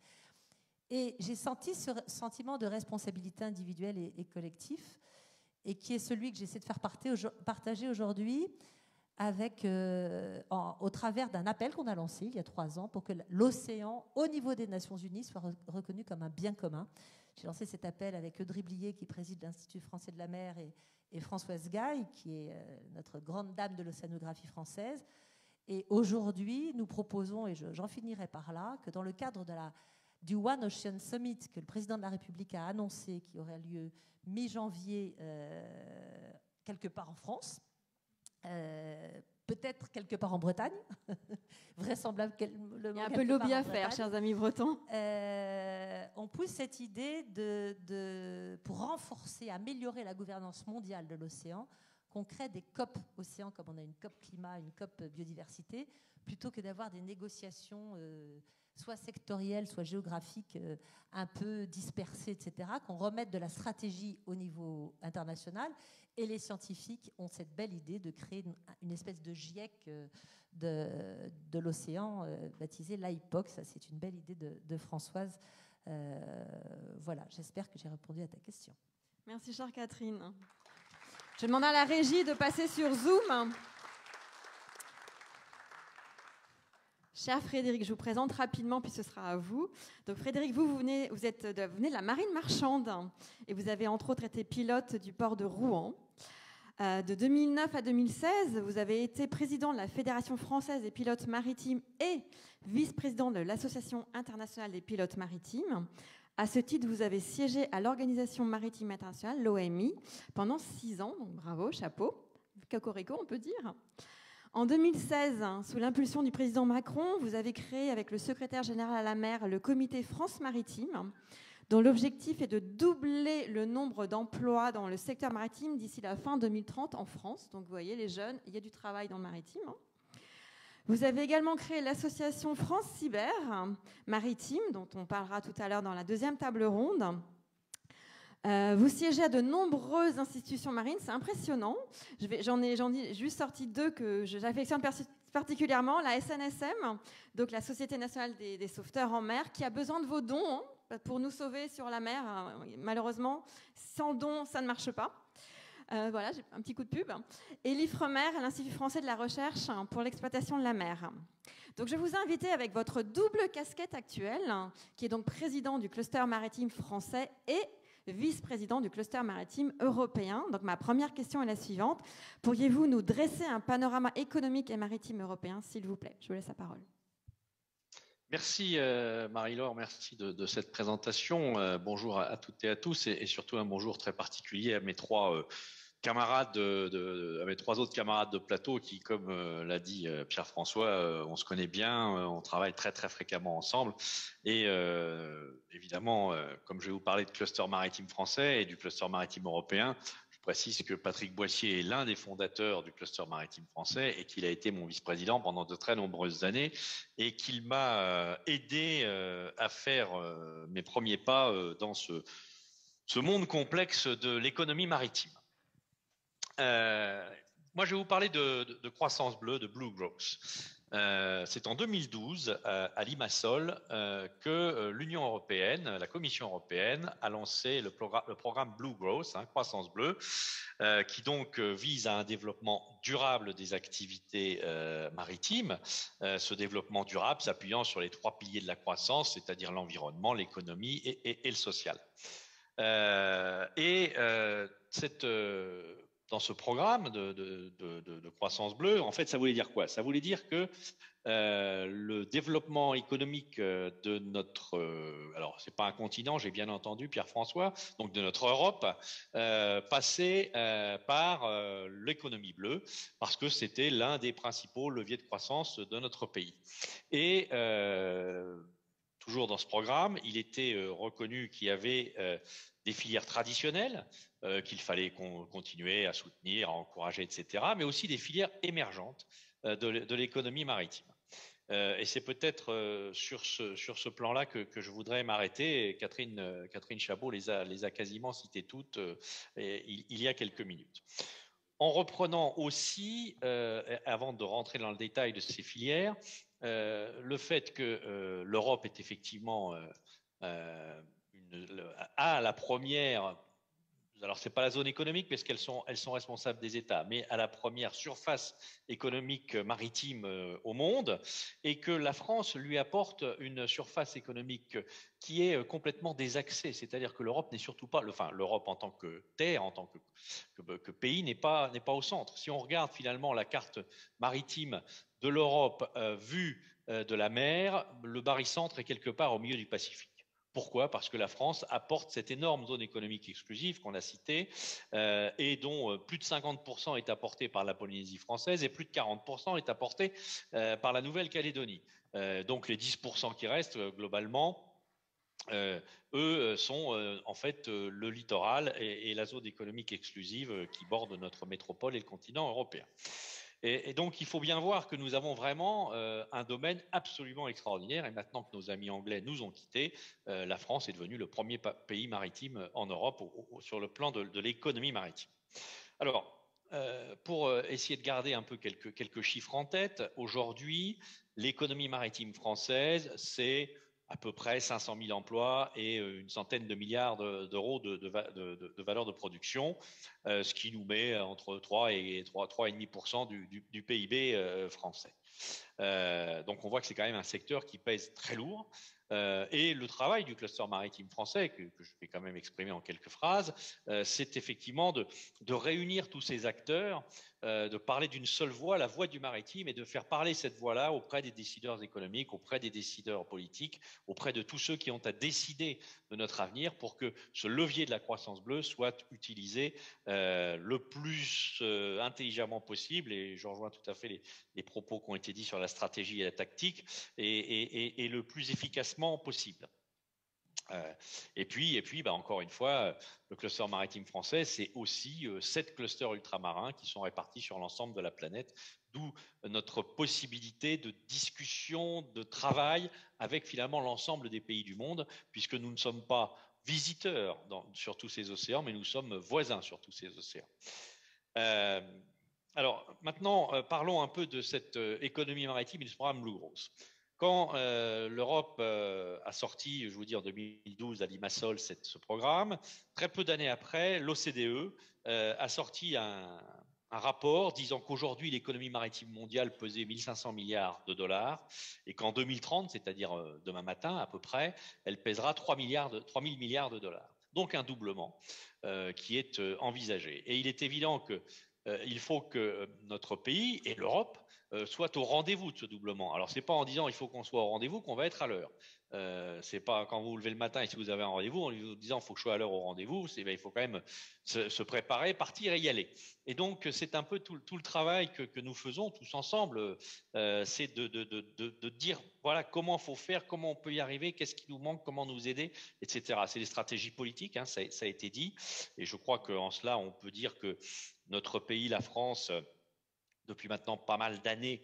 Et j'ai senti ce sentiment de responsabilité individuelle et collectif, et qui est celui que j'essaie de faire partager aujourd'hui au travers d'un appel qu'on a lancé il y a 3 ans pour que l'océan, au niveau des Nations Unies, soit reconnu comme un bien commun. J'ai lancé cet appel avec Audrey Blier, qui préside l'Institut français de la mer, et Françoise Gaille, qui est notre grande dame de l'océanographie française. Et aujourd'hui, nous proposons, et j'en finirai par là, que dans le cadre du One Ocean Summit que le président de la République a annoncé, qui aurait lieu mi-janvier quelque part en France, peut-être quelque part en Bretagne, vraisemblablement. Il y a un peu lobby à faire, chers amis bretons. On pousse cette idée pour renforcer, améliorer la gouvernance mondiale de l'océan, qu'on crée des COP océan, comme on a une COP climat, une COP biodiversité, plutôt que d'avoir des négociations soit sectorielles, soit géographiques, un peu dispersées, etc., qu'on remette de la stratégie au niveau international. Et les scientifiques ont cette belle idée de créer une espèce de GIEC de l'océan, baptisé l'AIPOC. Ça, c'est une belle idée de Françoise. Voilà, j'espère que j'ai répondu à ta question. Merci, chère Catherine. Je demande à la régie de passer sur Zoom. Cher Frédéric, je vous présente rapidement, puis ce sera à vous. Donc Frédéric, vous venez de la marine marchande et vous avez entre autres été pilote du port de Rouen. De 2009 à 2016, vous avez été président de la Fédération française des pilotes maritimes et vice-président de l'Association internationale des pilotes maritimes. À ce titre, vous avez siégé à l'Organisation maritime internationale, l'OMI, pendant 6 ans. Donc bravo, chapeau. Cocorico, on peut dire. En 2016, sous l'impulsion du président Macron, vous avez créé avec le secrétaire général à la mer le comité France Maritime, dont l'objectif est de doubler le nombre d'emplois dans le secteur maritime d'ici la fin 2030 en France. Donc vous voyez, les jeunes, il y a du travail dans le maritime. Vous avez également créé l'association France Cyber Maritime, dont on parlera tout à l'heure dans la deuxième table ronde. Vous siégez à de nombreuses institutions marines, c'est impressionnant. J'en ai juste sorti deux que j'affectionne particulièrement. La SNSM, donc la Société nationale des sauveteurs en mer, qui a besoin de vos dons pour nous sauver sur la mer. Malheureusement, sans dons, ça ne marche pas. Voilà, j'ai un petit coup de pub. Et l'IFREMER, l'Institut français de la recherche pour l'exploitation de la mer. Donc je vous ai invité avec votre double casquette actuelle, qui est donc président du cluster maritime français et vice-président du cluster maritime européen. Donc ma première question est la suivante. Pourriez-vous nous dresser un panorama économique et maritime européen, s'il vous plaît? Je vous laisse la parole. Merci Marie-Laure, merci de cette présentation. Bonjour à toutes et à tous et surtout un bonjour très particulier à mes trois camarades, à mes trois autres camarades de plateau qui, comme l'a dit Pierre-François, on se connaît bien, on travaille très très fréquemment ensemble et évidemment, comme je vais vous parler de cluster maritime français et du cluster maritime européen, je précise que Patrick Boissier est l'un des fondateurs du cluster maritime français et qu'il a été mon vice-président pendant de très nombreuses années et qu'il m'a aidé à faire mes premiers pas dans ce monde complexe de l'économie maritime. Moi, je vais vous parler de croissance bleue, de Blue Growth. C'est en 2012, à Limassol, que l'Union européenne, la Commission européenne, a lancé le programme Blue Growth, croissance bleue, qui donc vise à un développement durable des activités maritimes. Ce développement durable s'appuyant sur les trois piliers de la croissance, c'est-à-dire l'environnement, l'économie et le social. Dans ce programme de croissance bleue, en fait, ça voulait dire quoi? Ça voulait dire que le développement économique de notre, alors c'est pas un continent, j'ai bien entendu Pierre-François, donc de notre Europe, passait par l'économie bleue, parce que c'était l'un des principaux leviers de croissance de notre pays. Et toujours dans ce programme, il était reconnu qu'il y avait des filières traditionnelles qu'il fallait continuer à soutenir, à encourager, etc., mais aussi des filières émergentes de l'économie maritime. Et c'est peut-être sur ce plan-là que je voudrais m'arrêter. Catherine Chabot les a quasiment citées toutes il y a quelques minutes. En reprenant aussi, avant de rentrer dans le détail de ces filières, le fait que l'Europe est effectivement à la première, alors c'est pas la zone économique parce qu'elles sont responsables des États, mais à la première surface économique maritime au monde, et que la France lui apporte une surface économique qui est complètement désaxée, c'est-à-dire que l'Europe n'est surtout pas, l'Europe en tant que terre, en tant que pays n'est pas au centre. Si on regarde finalement la carte maritime de l'Europe vue de la mer, le barycentre est quelque part au milieu du Pacifique. Pourquoi? Parce que la France apporte cette énorme zone économique exclusive qu'on a citée et dont plus de 50% est apporté par la Polynésie française et plus de 40% est apporté par la Nouvelle-Calédonie. Donc les 10% qui restent globalement, eux sont en fait le littoral et la zone économique exclusive qui borde notre métropole et le continent européen. Et donc, il faut bien voir que nous avons vraiment un domaine absolument extraordinaire. Et maintenant que nos amis anglais nous ont quittés, la France est devenue le premier pays maritime en Europe sur le plan de l'économie maritime. Alors, pour essayer de garder un peu quelques chiffres en tête, aujourd'hui, l'économie maritime française, c'est à peu près 500 000 emplois et une centaine de milliards d'euros de valeur de production, ce qui nous met entre 3 et 3,5% du PIB français. Donc on voit que c'est quand même un secteur qui pèse très lourd. Et le travail du cluster maritime français, que je vais quand même exprimer en quelques phrases, c'est effectivement de réunir tous ces acteurs, de parler d'une seule voix, la voix du maritime, et de faire parler cette voix-là auprès des décideurs économiques, auprès des décideurs politiques, auprès de tous ceux qui ont à décider de notre avenir pour que ce levier de la croissance bleue soit utilisé le plus intelligemment possible. Et je rejoins tout à fait les propos qui ont été dits sur la stratégie et la tactique, et le plus efficacement possible. Et puis encore une fois, le cluster maritime français, c'est aussi 7 clusters ultramarins qui sont répartis sur l'ensemble de la planète, d'où notre possibilité de discussion, de travail avec finalement l'ensemble des pays du monde, puisque nous ne sommes pas visiteurs sur tous ces océans, mais nous sommes voisins sur tous ces océans. Alors maintenant, parlons un peu de cette économie maritime et de ce programme Blue Growth. Quand l'Europe a sorti, je vous dis en 2012 à Limassol, ce programme, très peu d'années après, l'OCDE a sorti un rapport disant qu'aujourd'hui l'économie maritime mondiale pesait 1500 milliards de dollars et qu'en 2030, c'est-à-dire demain matin à peu près, elle pèsera 3000 milliards de dollars. Donc un doublement qui est envisagé. Et il est évident que il faut que notre pays et l'Europe soient au rendez-vous de ce doublement. Alors, c'est pas en disant il faut qu'on soit au rendez-vous qu'on va être à l'heure. C'est pas quand vous vous levez le matin et si vous avez un rendez-vous en vous disant il faut que je sois à l'heure au rendez-vous. Il faut quand même se préparer, partir et y aller. Et donc, c'est un peu tout le travail que nous faisons tous ensemble. C'est de dire voilà comment il faut faire, comment on peut y arriver, qu'est-ce qui nous manque, comment nous aider, etc. C'est des stratégies politiques, hein, ça a été dit. Et je crois qu'en cela, on peut dire que notre pays, la France, depuis maintenant pas mal d'années,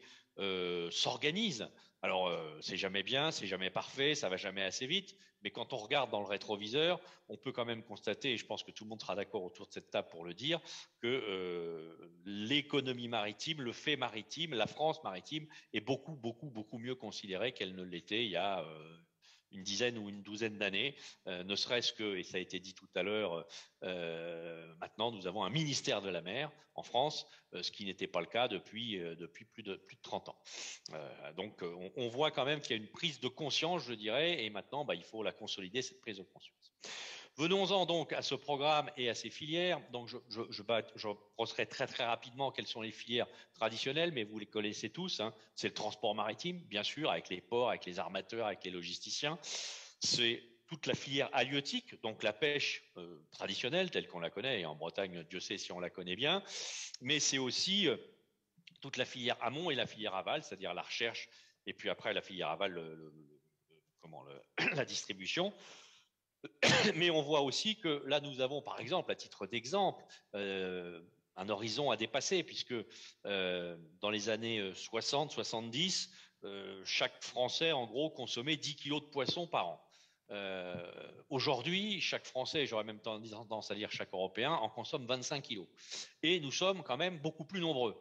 s'organise. Alors, c'est jamais bien, c'est jamais parfait, ça va jamais assez vite, mais quand on regarde dans le rétroviseur, on peut quand même constater, et je pense que tout le monde sera d'accord autour de cette table pour le dire, que l'économie maritime, le fait maritime, la France maritime est beaucoup mieux considérée qu'elle ne l'était il y a une dizaine ou une douzaine d'années, ne serait-ce que, et ça a été dit tout à l'heure, maintenant nous avons un ministère de la mer en France, ce qui n'était pas le cas depuis plus de 30 ans. Donc on voit quand même qu'il y a une prise de conscience, je dirais, et maintenant il faut la consolider, cette prise de conscience. Venons-en donc à ce programme et à ces filières. Donc je brosserai très rapidement quelles sont les filières traditionnelles, mais vous les connaissez tous. Hein. C'est le transport maritime, bien sûr, avec les ports, avec les armateurs, avec les logisticiens. C'est toute la filière halieutique, donc la pêche traditionnelle telle qu'on la connaît, et en Bretagne, Dieu sait si on la connaît bien. Mais c'est aussi toute la filière amont et la filière aval, c'est-à-dire la recherche, et puis après la filière aval, la distribution. Mais on voit aussi que là, nous avons, par exemple, à titre d'exemple, un horizon à dépasser, puisque dans les années 60-70, chaque Français, en gros, consommait 10 kilos de poisson par an. Aujourd'hui, chaque Français, j'aurais même tendance à dire chaque Européen, en consomme 25 kilos. Et nous sommes quand même beaucoup plus nombreux.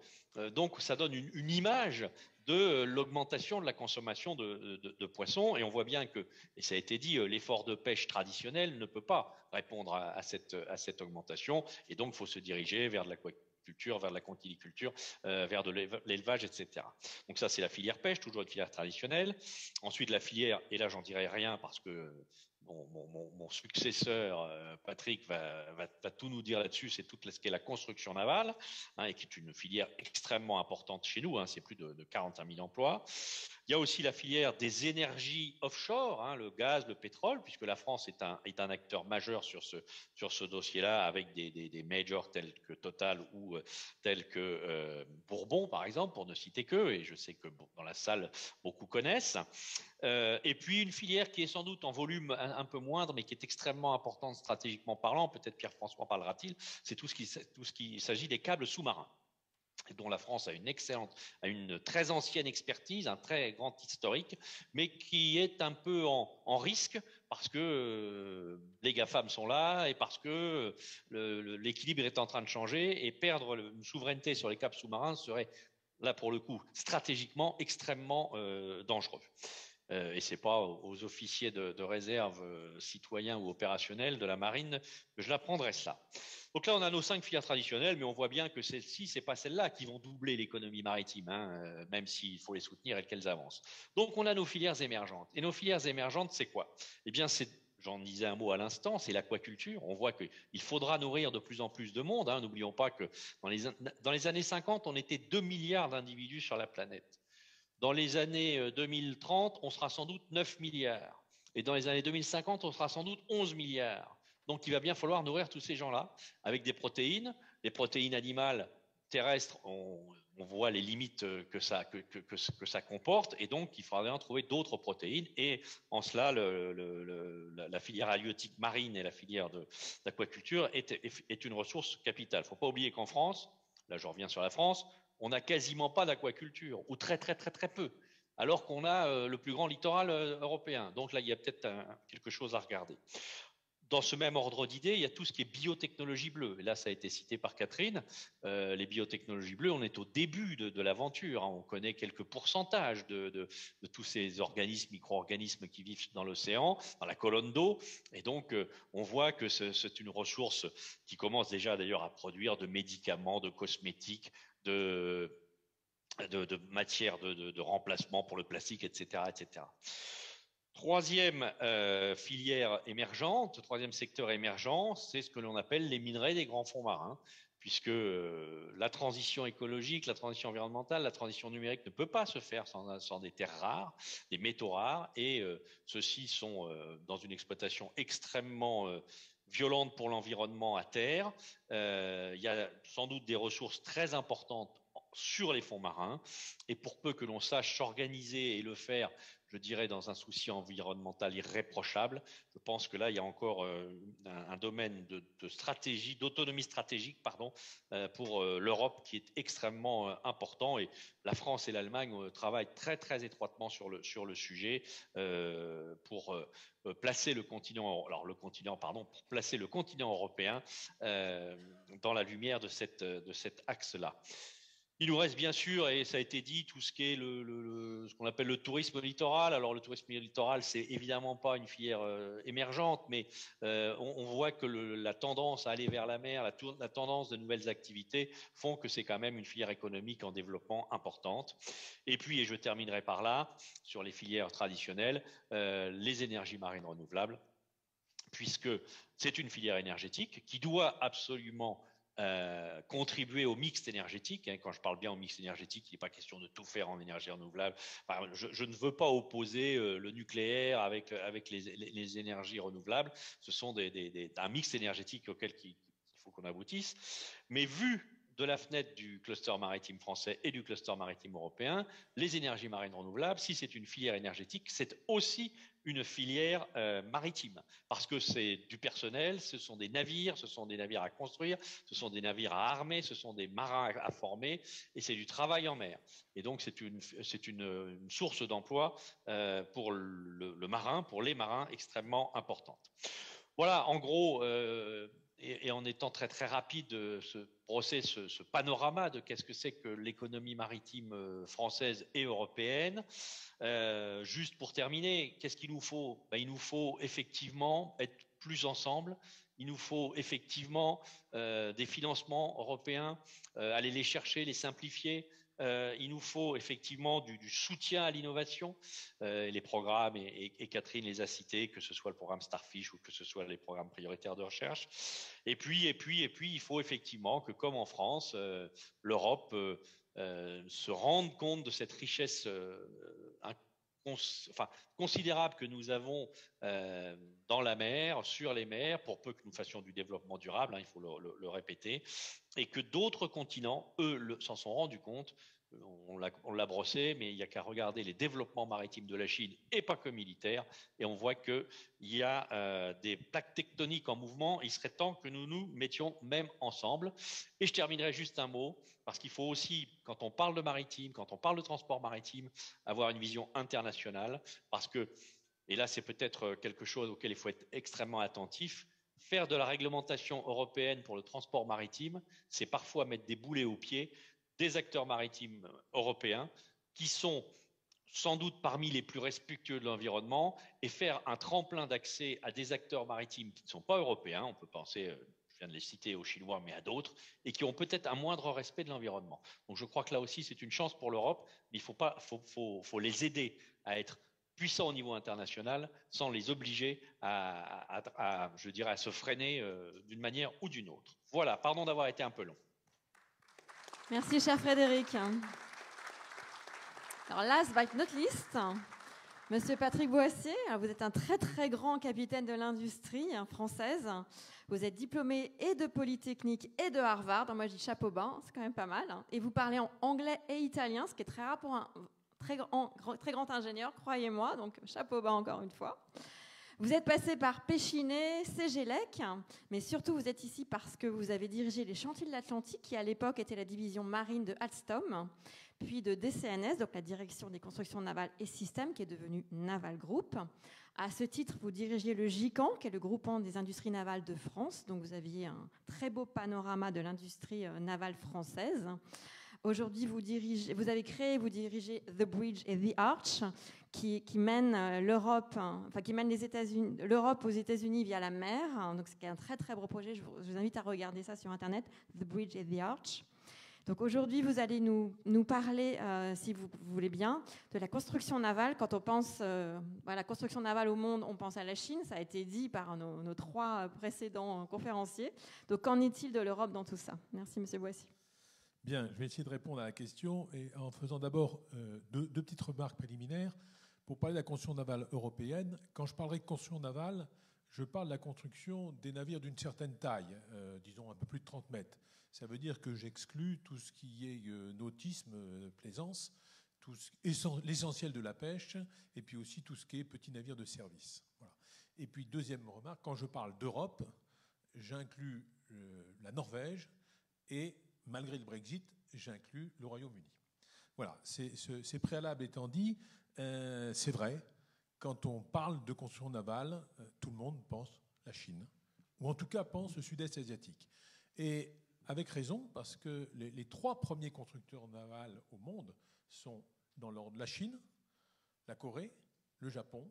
Donc, ça donne une image de l'augmentation de la consommation de poissons. Et on voit bien que, et ça a été dit, l'effort de pêche traditionnel ne peut pas répondre à cette augmentation. Et donc, il faut se diriger vers de l'aquaculture, vers de la conchyliculture, vers de l'élevage, etc. Donc ça, c'est la filière pêche, toujours une filière traditionnelle. Ensuite, la filière, et là, j'en dirai rien parce que mon successeur, Patrick, va tout nous dire là-dessus. C'est tout ce qu'est la construction navale, hein, et qui est une filière extrêmement importante chez nous. Hein, c'est plus de 45 000 emplois. Il y a aussi la filière des énergies offshore, hein, le gaz, le pétrole, puisque la France est un acteur majeur sur ce dossier-là, avec des majors tels que Total ou tels que Bourbon, par exemple, pour ne citer qu'eux, et je sais que dans la salle, beaucoup connaissent. Et puis une filière qui est sans doute en volume un peu moindre, mais qui est extrêmement importante stratégiquement parlant, peut-être Pierre-François parlera-t-il, c'est tout ce qui s'agit des câbles sous-marins, dont la France a une très ancienne expertise, un très grand historique, mais qui est un peu en risque parce que les GAFAM sont là et parce que l'équilibre est en train de changer, et perdre une souveraineté sur les câbles sous-marins serait, là pour le coup, stratégiquement extrêmement dangereux. Et ce n'est pas aux officiers de réserve, citoyens ou opérationnels de la marine, que je l'apprendrai cela. Donc là, on a nos 5 filières traditionnelles, mais on voit bien que celles-ci, ce n'est pas celles-là qui vont doubler l'économie maritime, hein, même s'il faut les soutenir et qu'elles avancent. Donc on a nos filières émergentes. Et nos filières émergentes, c'est quoi? Eh bien, j'en disais un mot à l'instant, c'est l'aquaculture. On voit qu'il faudra nourrir de plus en plus de monde, hein. N'oublions pas que dans les années 50, on était 2 milliards d'individus sur la planète. Dans les années 2030, on sera sans doute 9 milliards. Et dans les années 2050, on sera sans doute 11 milliards. Donc il va bien falloir nourrir tous ces gens-là avec des protéines. Les protéines animales terrestres, on voit les limites que ça comporte, et donc il faudra bien trouver d'autres protéines. Et en cela, la filière halieutique marine et la filière d'aquaculture est une ressource capitale. Il ne faut pas oublier qu'en France, là je reviens sur la France, on n'a quasiment pas d'aquaculture, ou très peu, alors qu'on a le plus grand littoral européen. Donc là, il y a peut-être quelque chose à regarder. Dans ce même ordre d'idée, il y a tout ce qui est biotechnologie bleue. Et là, ça a été cité par Catherine. Les biotechnologies bleues, on est au début de l'aventure, hein. On connaît quelques pourcentages de tous ces organismes, micro-organismes qui vivent dans l'océan, dans la colonne d'eau. Et donc, on voit que c'est une ressource qui commence déjà d'ailleurs à produire de médicaments, de cosmétiques, de matières de remplacement pour le plastique, etc., etc. Troisième filière émergente, troisième secteur émergent, c'est ce que l'on appelle les minerais des grands fonds marins, puisque la transition écologique, la transition environnementale, la transition numérique ne peut pas se faire sans des terres rares, des métaux rares, et ceux-ci sont dans une exploitation extrêmement violente pour l'environnement à terre. Il y a sans doute des ressources très importantes sur les fonds marins, et pour peu que l'on sache s'organiser et le faire, je dirais, dans un souci environnemental irréprochable, je pense que là, il y a encore un domaine de stratégie, d'autonomie stratégique, pardon, pour l'Europe qui est extrêmement important, et la France et l'Allemagne travaillent très étroitement sur le sujet pour placer le continent européen dans la lumière de cet axe-là. Il nous reste bien sûr, et ça a été dit, tout ce qui est ce qu'on appelle le tourisme littoral. Alors le tourisme littoral, c'est évidemment pas une filière émergente, mais on voit que la tendance à aller vers la mer, la tendance de nouvelles activités font que c'est quand même une filière économique en développement importante. Et puis, et je terminerai par là, sur les filières traditionnelles, les énergies marines renouvelables, puisque c'est une filière énergétique qui doit absolument contribuer au mix énergétique. Quand je parle bien au mix énergétique, il n'est pas question de tout faire en énergie renouvelable. Enfin, je ne veux pas opposer le nucléaire avec les énergies renouvelables. Ce sont un mix énergétique auquel il faut qu'on aboutisse. Mais vu de la fenêtre du cluster maritime français et du cluster maritime européen, les énergies marines renouvelables, si c'est une filière énergétique, c'est aussi une filière maritime, parce que c'est du personnel, ce sont des navires à construire, ce sont des navires à armer, ce sont des marins à former, et c'est du travail en mer. Et donc c'est une source d'emploi pour le marin, pour les marins, extrêmement importante. Voilà, en gros, et en étant très rapide, ce panorama de qu'est-ce que c'est que l'économie maritime française et européenne. Juste pour terminer, qu'est-ce qu'il nous faut? Il nous faut effectivement être plus ensemble. Il nous faut effectivement des financements européens, aller les chercher, les simplifier. Il nous faut effectivement du soutien à l'innovation, les programmes, et Catherine les a cités, que ce soit le programme Starfish ou que ce soit les programmes prioritaires de recherche. Et puis, il faut effectivement que, comme en France, l'Europe se rende compte de cette richesse considérable que nous avons dans la mer, sur les mers, pour peu que nous fassions du développement durable, hein, il faut le répéter, et que d'autres continents, eux, s'en sont rendus compte. On l'a brossé, mais il n'y a qu'à regarder les développements maritimes de la Chine, et pas que militaires, et on voit qu'il y a des plaques tectoniques en mouvement. Il serait temps que nous nous mettions même ensemble. Et je terminerai juste un mot, parce qu'il faut aussi, quand on parle de maritime, quand on parle de transport maritime, avoir une vision internationale, parce que, et là c'est peut-être quelque chose auquel il faut être extrêmement attentif, faire de la réglementation européenne pour le transport maritime, c'est parfois mettre des boulets aux pieds des acteurs maritimes européens qui sont sans doute parmi les plus respectueux de l'environnement et faire un tremplin d'accès à des acteurs maritimes qui ne sont pas européens. On peut penser, je viens de les citer, aux Chinois, mais à d'autres, et qui ont peut-être un moindre respect de l'environnement. Donc je crois que là aussi, c'est une chance pour l'Europe, mais il faut les aider à être puissants au niveau international sans les obliger je dirais, à se freiner d'une manière ou d'une autre. Voilà, pardon d'avoir été un peu long. Merci, cher Frédéric. Alors, last but not least, Monsieur Patrick Boissier, vous êtes un très très grand capitaine de l'industrie française. Vous êtes diplômé et de Polytechnique et de Harvard. Moi, je dis chapeau bas, c'est quand même pas mal. Et vous parlez en anglais et italien, ce qui est très rare pour un très grand ingénieur, croyez-moi. Donc, chapeau bas encore une fois. Vous êtes passé par Péchinet, Cégélec, mais surtout vous êtes ici parce que vous avez dirigé les chantiers de l'Atlantique, qui à l'époque était la division marine de Alstom, puis de DCNS, donc la direction des constructions navales et systèmes, qui est devenue Naval Group. À ce titre, vous dirigez le GICAN, qui est le groupement des industries navales de France, donc vous aviez un très beau panorama de l'industrie navale française. Aujourd'hui, vous dirigez The Bridge et The Arch, qui mène l'Europe aux États-Unis via la mer. Donc, c'est un très très beau projet. Je vous invite à regarder ça sur Internet, The Bridge et The Arch. Donc aujourd'hui, vous allez nous parler, si vous voulez bien, de la construction navale. Quand on pense à la construction navale au monde, on pense à la Chine. Ça a été dit par nos trois précédents conférenciers. Donc, qu'en est-il de l'Europe dans tout ça? Merci, Monsieur Boissier. Bien, je vais essayer de répondre à la question et en faisant d'abord deux petites remarques préliminaires. Pour parler de la construction navale européenne, quand je parlerai de construction navale, je parle de la construction des navires d'une certaine taille, disons un peu plus de 30 mètres. Ça veut dire que j'exclus tout ce qui est nautisme, plaisance, l'essentiel de la pêche, et puis aussi tout ce qui est petits navires de service. Voilà. Et puis deuxième remarque, quand je parle d'Europe, j'inclus la Norvège et malgré le Brexit, j'inclus le Royaume-Uni. Voilà, ces préalables étant dit, c'est vrai, quand on parle de construction navale, tout le monde pense la Chine, ou en tout cas pense le sud-est asiatique. Et avec raison, parce que les trois premiers constructeurs navals au monde sont dans l'ordre de la Chine, la Corée, le Japon,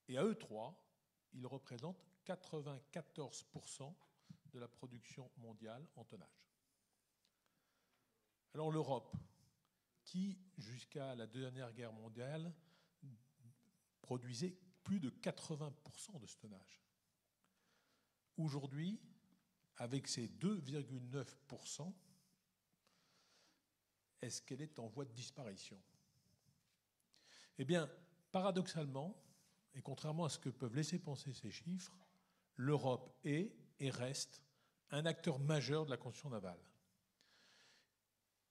et à eux trois, ils représentent 94% de la production mondiale en tonnage. Alors l'Europe, qui jusqu'à la dernière guerre mondiale produisait plus de 80% de ce tonnage. Aujourd'hui, avec ses 2,9%, est-ce qu'elle est en voie de disparition? Eh bien, paradoxalement, et contrairement à ce que peuvent laisser penser ces chiffres, l'Europe est et reste un acteur majeur de la construction navale.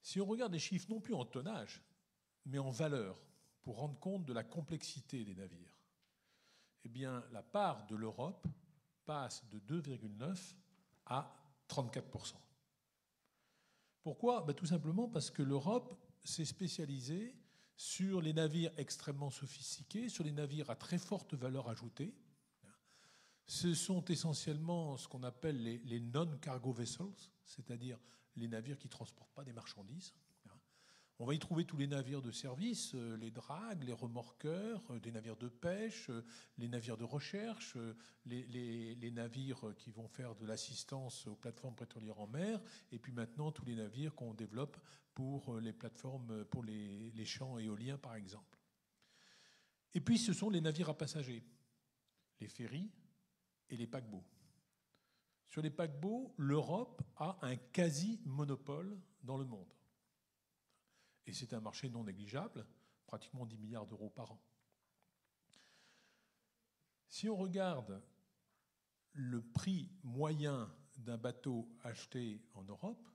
Si on regarde les chiffres non plus en tonnage, mais en valeur, pour rendre compte de la complexité des navires, eh bien, la part de l'Europe passe de 2,9 à 34%. Pourquoi? Tout simplement parce que l'Europe s'est spécialisée sur les navires extrêmement sophistiqués, sur les navires à très forte valeur ajoutée. Ce sont essentiellement ce qu'on appelle les non-cargo vessels, c'est-à-dire les navires qui ne transportent pas des marchandises. On va y trouver tous les navires de service, les dragues, les remorqueurs, des navires de pêche, les navires de recherche, les navires qui vont faire de l'assistance aux plateformes pétrolières en mer, et puis maintenant tous les navires qu'on développe pour les plateformes, pour les champs éoliens par exemple. Et puis ce sont les navires à passagers, les ferries et les paquebots. Sur les paquebots, l'Europe a un quasi-monopole dans le monde. Et c'est un marché non négligeable, pratiquement 10 milliards d'euros par an. Si on regarde le prix moyen d'un bateau acheté en Europe,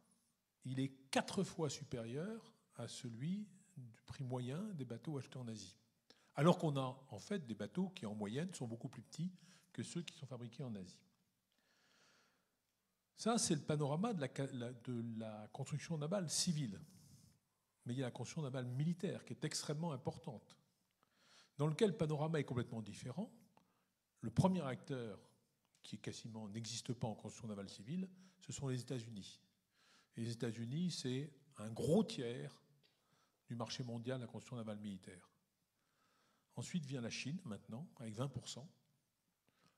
il est 4 fois supérieur à celui du prix moyen des bateaux achetés en Asie. Alors qu'on a en fait des bateaux qui en moyenne sont beaucoup plus petits que ceux qui sont fabriqués en Asie. Ça, c'est le panorama de la construction navale civile. Mais il y a la construction navale militaire qui est extrêmement importante, dans lequel le panorama est complètement différent. Le premier acteur qui quasiment n'existe pas en construction navale civile, ce sont les États-Unis. Et les États-Unis, c'est un gros tiers du marché mondial de la construction navale militaire. Ensuite vient la Chine, maintenant, avec 20%.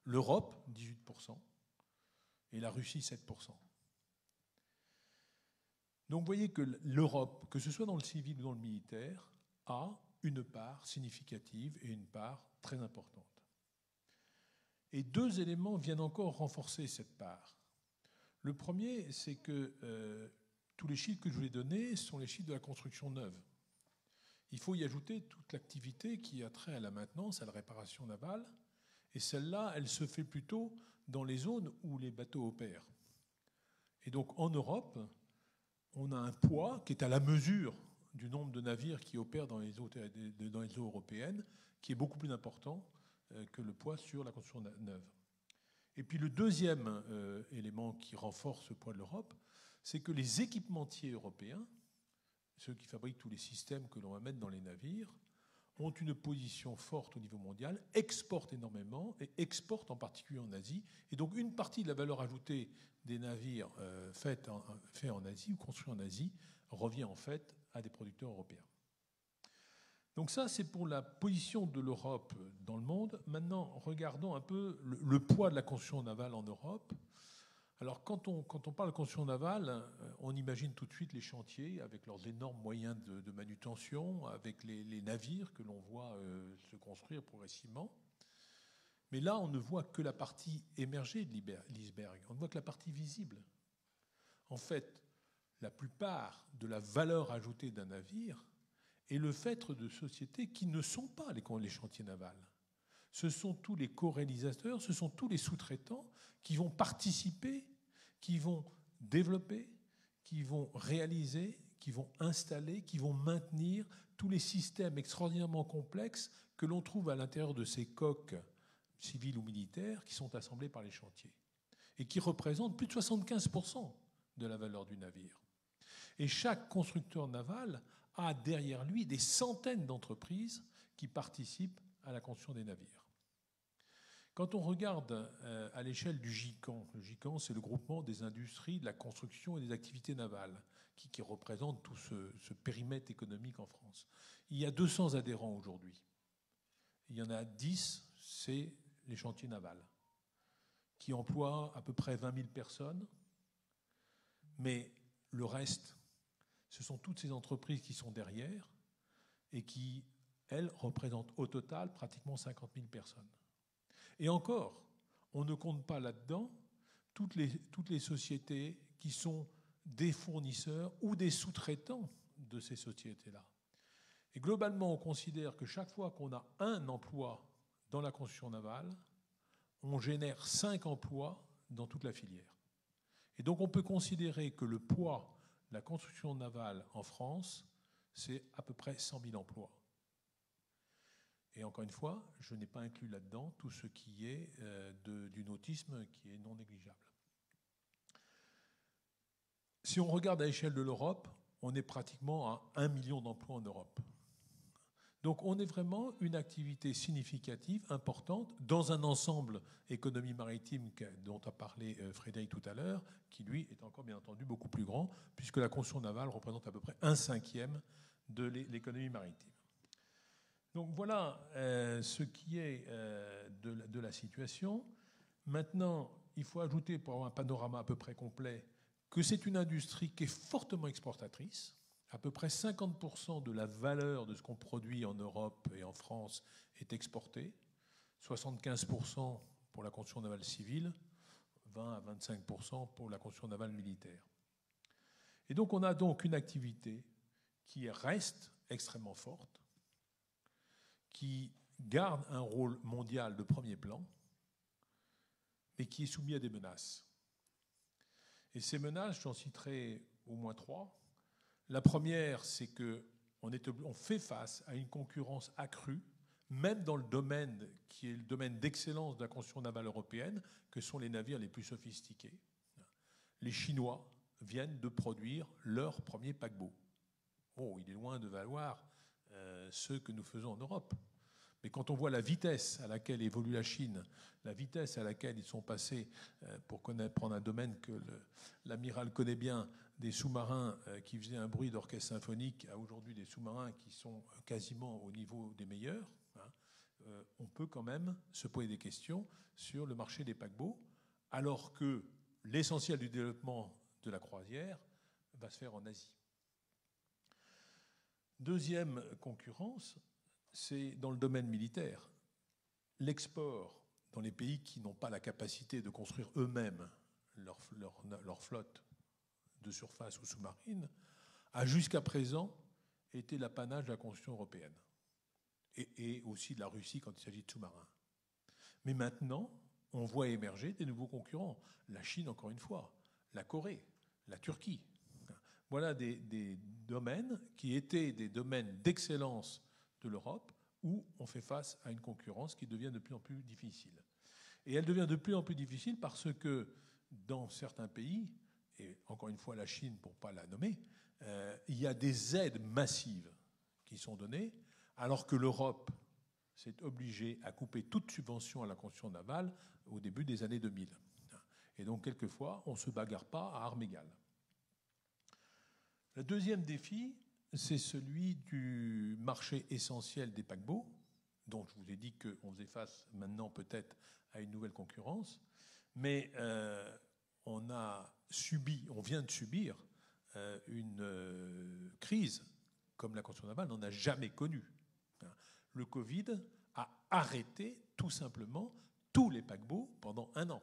L'Europe, 18%. Et la Russie, 7%. Donc vous voyez que l'Europe, que ce soit dans le civil ou dans le militaire, a une part significative et une part très importante. Et deux éléments viennent encore renforcer cette part. Le premier, c'est que tous les chiffres que je vous ai donnés sont les chiffres de la construction neuve. Il faut y ajouter toute l'activité qui a trait à la maintenance, à la réparation navale, et celle-là, elle se fait plutôt dans les zones où les bateaux opèrent. Et donc en Europe, on a un poids qui est à la mesure du nombre de navires qui opèrent dans les eaux européennes, qui est beaucoup plus important que le poids sur la construction neuve. Et puis le deuxième élément qui renforce ce poids de l'Europe, c'est que les équipementiers européens, ceux qui fabriquent tous les systèmes que l'on va mettre dans les navires, ont une position forte au niveau mondial, exportent énormément et exportent en particulier en Asie. Et donc une partie de la valeur ajoutée des navires faits en Asie ou construits en Asie revient en fait à des producteurs européens. Donc ça, c'est pour la position de l'Europe dans le monde. Maintenant, regardons un peu le poids de la construction navale en Europe. Alors, quand on parle de construction navale, on imagine tout de suite les chantiers avec leurs énormes moyens de manutention, avec les navires que l'on voit se construire progressivement. Mais là, on ne voit que la partie émergée de l'iceberg. On ne voit que la partie visible. En fait, la plupart de la valeur ajoutée d'un navire est le fait de sociétés qui ne sont pas les chantiers navals. Ce sont tous les co-réalisateurs, ce sont tous les sous-traitants qui vont participer, qui vont développer, qui vont réaliser, qui vont installer, qui vont maintenir tous les systèmes extraordinairement complexes que l'on trouve à l'intérieur de ces coques civiles ou militaires qui sont assemblées par les chantiers et qui représentent plus de 75% de la valeur du navire. Et chaque constructeur naval a derrière lui des centaines d'entreprises qui participent à la construction des navires. Quand on regarde à l'échelle du GICAN, le GICAN, c'est le groupement des industries de la construction et des activités navales, qui représente tout ce périmètre économique en France. Il y a 200 adhérents aujourd'hui. Il y en a 10, c'est les chantiers navals, qui emploient à peu près 20 000 personnes. Mais le reste, ce sont toutes ces entreprises qui sont derrière et qui, elles, représentent au total pratiquement 50 000 personnes. Et encore, on ne compte pas là-dedans toutes les sociétés qui sont des fournisseurs ou des sous-traitants de ces sociétés-là. Et globalement, on considère que chaque fois qu'on a un emploi dans la construction navale, on génère 5 emplois dans toute la filière. Et donc on peut considérer que le poids de la construction navale en France, c'est à peu près 100 000 emplois. Et encore une fois, je n'ai pas inclus là-dedans tout ce qui est du nautisme qui est non négligeable. Si on regarde à l'échelle de l'Europe, on est pratiquement à 1 million d'emplois en Europe. Donc on est vraiment une activité significative, importante, dans un ensemble économie maritime dont a parlé Frédéric tout à l'heure, qui lui est encore bien entendu beaucoup plus grand, puisque la construction navale représente à peu près 1/5 de l'économie maritime. Donc voilà ce qui est de la situation. Maintenant, il faut ajouter, pour avoir un panorama à peu près complet, que c'est une industrie qui est fortement exportatrice. À peu près 50% de la valeur de ce qu'on produit en Europe et en France est exportée. 75% pour la construction navale civile, 20 à 25% pour la construction navale militaire. Et donc on a donc une activité qui reste extrêmement forte, qui garde un rôle mondial de premier plan, mais qui est soumis à des menaces. Et ces menaces, j'en citerai au moins 3. La première, c'est qu'on fait face à une concurrence accrue, même dans le domaine qui est le domaine d'excellence de la construction navale européenne, que sont les navires les plus sophistiqués. Les Chinois viennent de produire leur premier paquebot. Oh, il est loin de valoir ceux que nous faisons en Europe. Mais quand on voit la vitesse à laquelle évolue la Chine, la vitesse à laquelle ils sont passés, pour prendre un domaine que l'amiral connaît bien, des sous-marins qui faisaient un bruit d'orchestre symphonique à aujourd'hui des sous-marins qui sont quasiment au niveau des meilleurs, on peut quand même se poser des questions sur le marché des paquebots, alors que l'essentiel du développement de la croisière va se faire en Asie. Deuxième concurrence, c'est dans le domaine militaire. L'export dans les pays qui n'ont pas la capacité de construire eux-mêmes leur flotte de surface ou sous-marine a jusqu'à présent été l'apanage de la construction européenne et aussi de la Russie quand il s'agit de sous-marins. Mais maintenant, on voit émerger des nouveaux concurrents. La Chine, encore une fois, la Corée, la Turquie. Voilà des domaines qui étaient des domaines d'excellence de l'Europe où on fait face à une concurrence qui devient de plus en plus difficile. Et elle devient de plus en plus difficile parce que dans certains pays, et encore une fois la Chine pour ne pas la nommer, il y a des aides massives qui sont données, alors que l'Europe s'est obligée à couper toute subvention à la construction navale au début des années 2000. Et donc, quelquefois, on ne se bagarre pas à armes égales. Le deuxième défi, c'est celui du marché essentiel des paquebots, dont je vous ai dit qu'on faisait face maintenant peut-être à une nouvelle concurrence, mais on vient de subir une crise comme la construction navale n'en a jamais connue. Le Covid a arrêté tout simplement tous les paquebots pendant 1 an.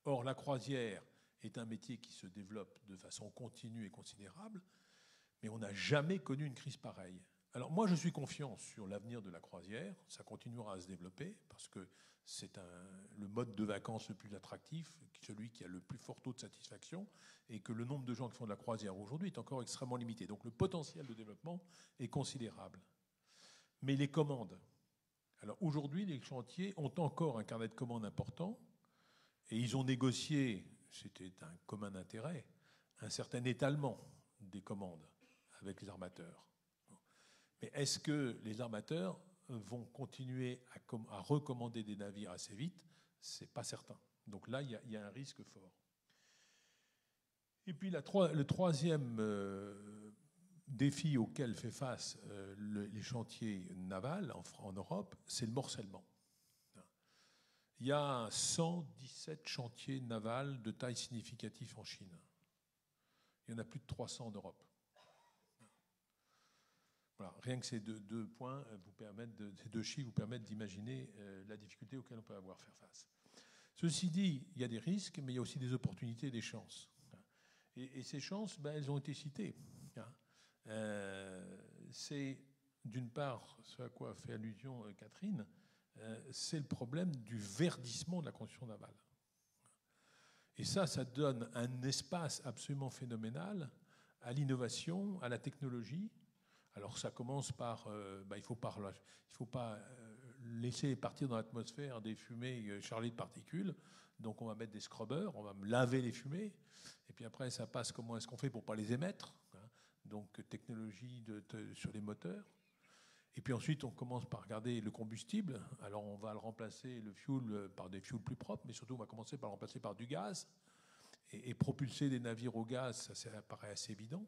Or, la croisière est un métier qui se développe de façon continue et considérable, mais on n'a jamais connu une crise pareille. Alors moi, je suis confiant sur l'avenir de la croisière. Ça continuera à se développer parce que c'est le mode de vacances le plus attractif, celui qui a le plus fort taux de satisfaction, et que le nombre de gens qui font de la croisière aujourd'hui est encore extrêmement limité. Donc le potentiel de développement est considérable. Mais les commandes. Alors aujourd'hui, les chantiers ont encore un carnet de commandes important et ils ont négocié, c'était un commun intérêt, un certain étalement des commandes avec les armateurs. Mais est-ce que les armateurs vont continuer à recommander des navires assez vite? Ce n'est pas certain. Donc là, il y a un risque fort. Et puis le troisième défi auquel fait face les chantiers navals en Europe, c'est le morcellement. Il y a 117 chantiers navals de taille significative en Chine. Il y en a plus de 300 en Europe. Voilà, rien que ces deux points ces 2 chiffres vous permettent d'imaginer la difficulté auquel on peut avoir faire face. Ceci dit, il y a des risques, mais il y a aussi des opportunités et des chances. Et ces chances, elles ont été citées. C'est d'une part ce à quoi a fait allusion Catherine, c'est le problème du verdissement de la construction navale. Et ça donne un espace absolument phénoménal à l'innovation, à la technologie. Alors ça commence par, il ne faut pas laisser partir dans l'atmosphère des fumées chargées de particules. Donc on va mettre des scrubbers, on va laver les fumées. Et puis après, ça passe comment est-ce qu'on fait pour ne pas les émettre. Donc technologie sur les moteurs. Et puis ensuite, on commence par regarder le combustible. Alors on va le remplacer, le fuel, par des fuels plus propres, mais surtout on va commencer par le remplacer par du gaz. Et propulser des navires au gaz, ça paraît assez évident.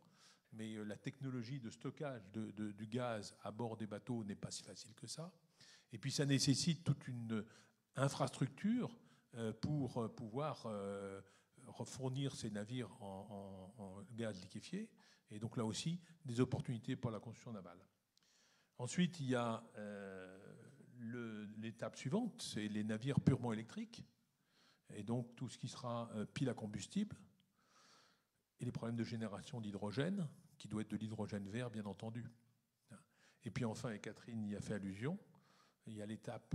Mais la technologie de stockage du gaz à bord des bateaux n'est pas si facile que ça. Et puis ça nécessite toute une infrastructure pour pouvoir fournir ces navires en gaz liquéfié. Et donc là aussi, des opportunités pour la construction navale. Ensuite, il y a l'étape suivante, c'est les navires purement électriques. Et donc tout ce qui sera pile à combustible. Et les problèmes de génération d'hydrogène, qui doit être de l'hydrogène vert, bien entendu. Et puis enfin, et Catherine y a fait allusion, il y a l'étape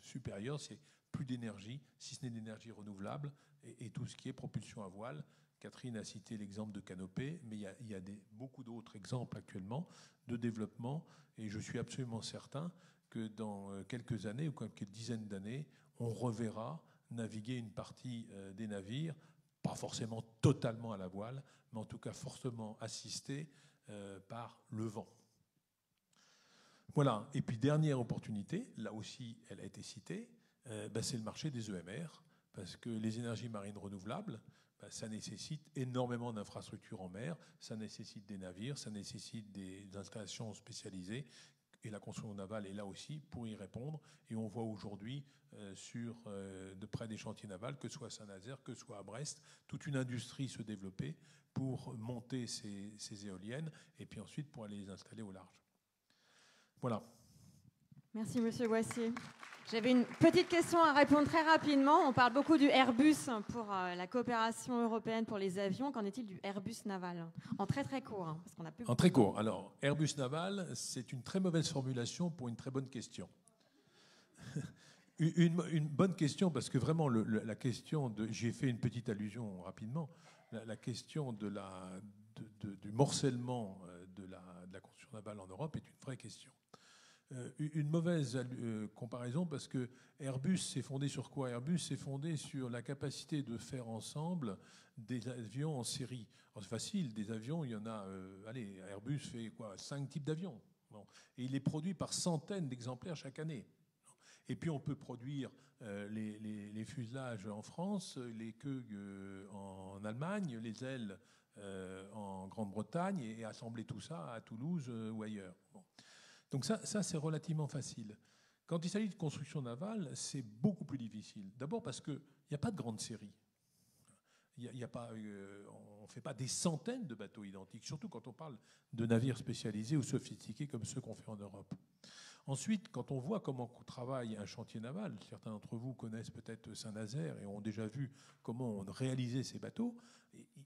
supérieure, c'est plus d'énergie, si ce n'est d'énergie renouvelable, et tout ce qui est propulsion à voile. Catherine a cité l'exemple de Canopée, mais il y a beaucoup d'autres exemples actuellement de développement, et je suis absolument certain que dans quelques années, ou quelques dizaines d'années, on reverra naviguer une partie des navires, pas forcément totalement à la voile, mais en tout cas fortement assistés par le vent. Voilà. Et puis dernière opportunité, là aussi elle a été citée, c'est le marché des EMR, parce que les énergies marines renouvelables, ça nécessite énormément d'infrastructures en mer, ça nécessite des navires, ça nécessite des installations spécialisées, Et la construction navale est là aussi pour y répondre. Et on voit aujourd'hui de près des chantiers navals, que ce soit à Saint-Nazaire, que ce soit à Brest, toute une industrie se développer pour monter ces éoliennes et puis ensuite pour aller les installer au large. Voilà. Merci, Monsieur Boissier. J'avais une petite question à répondre très rapidement. On parle beaucoup du Airbus pour la coopération européenne pour les avions. Qu'en est-il du Airbus naval? En très très court, hein, parce qu'on a plus. En très court. Alors, Airbus naval, c'est une très mauvaise formulation pour une très bonne question. Une bonne question, parce que vraiment, la question de... J'y ai fait une petite allusion rapidement. La question du morcellement de la construction navale en Europe est une vraie question. Une mauvaise comparaison, parce que Airbus s'est fondé sur quoi? Airbus s'est fondé sur la capacité de faire ensemble des avions en série. C'est facile, des avions, il y en a... allez, Airbus fait quoi? 5 types d'avions. Bon. Et il est produit par centaines d'exemplaires chaque année. Et puis on peut produire les fuselages en France, les queues en Allemagne, les ailes en Grande-Bretagne, et assembler tout ça à Toulouse ou ailleurs. Bon. Donc ça c'est relativement facile. Quand il s'agit de construction navale, c'est beaucoup plus difficile. D'abord parce qu'il n'y a pas de grande série. On ne fait pas des centaines de bateaux identiques, surtout quand on parle de navires spécialisés ou sophistiqués comme ceux qu'on fait en Europe. Ensuite, quand on voit comment travaille un chantier naval, certains d'entre vous connaissent peut-être Saint-Nazaire et ont déjà vu comment on réalisait ces bateaux,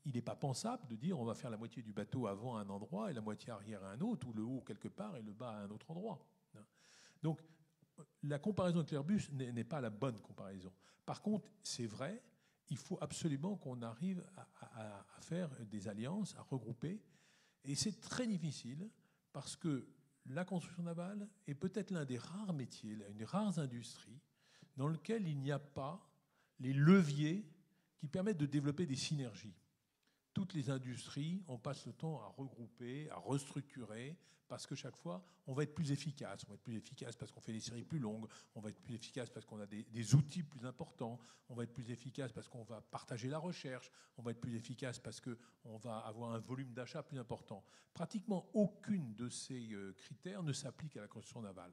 il n'est pas pensable de dire on va faire la moitié du bateau avant à un endroit et la moitié arrière à un autre, ou le haut quelque part et le bas à un autre endroit. Donc, la comparaison avec l'Airbus n'est pas la bonne comparaison. Par contre, c'est vrai, il faut absolument qu'on arrive à faire des alliances, à regrouper, et c'est très difficile parce que la construction navale est peut-être l'un des rares métiers, l'une des rares industries dans lequel il n'y a pas les leviers qui permettent de développer des synergies. Toutes les industries, on passe le temps à regrouper, à restructurer, parce que chaque fois, on va être plus efficace. On va être plus efficace parce qu'on fait des séries plus longues, on va être plus efficace parce qu'on a des outils plus importants, on va être plus efficace parce qu'on va partager la recherche, on va être plus efficace parce qu'on va avoir un volume d'achat plus important. Pratiquement aucune de ces critères ne s'applique à la construction navale.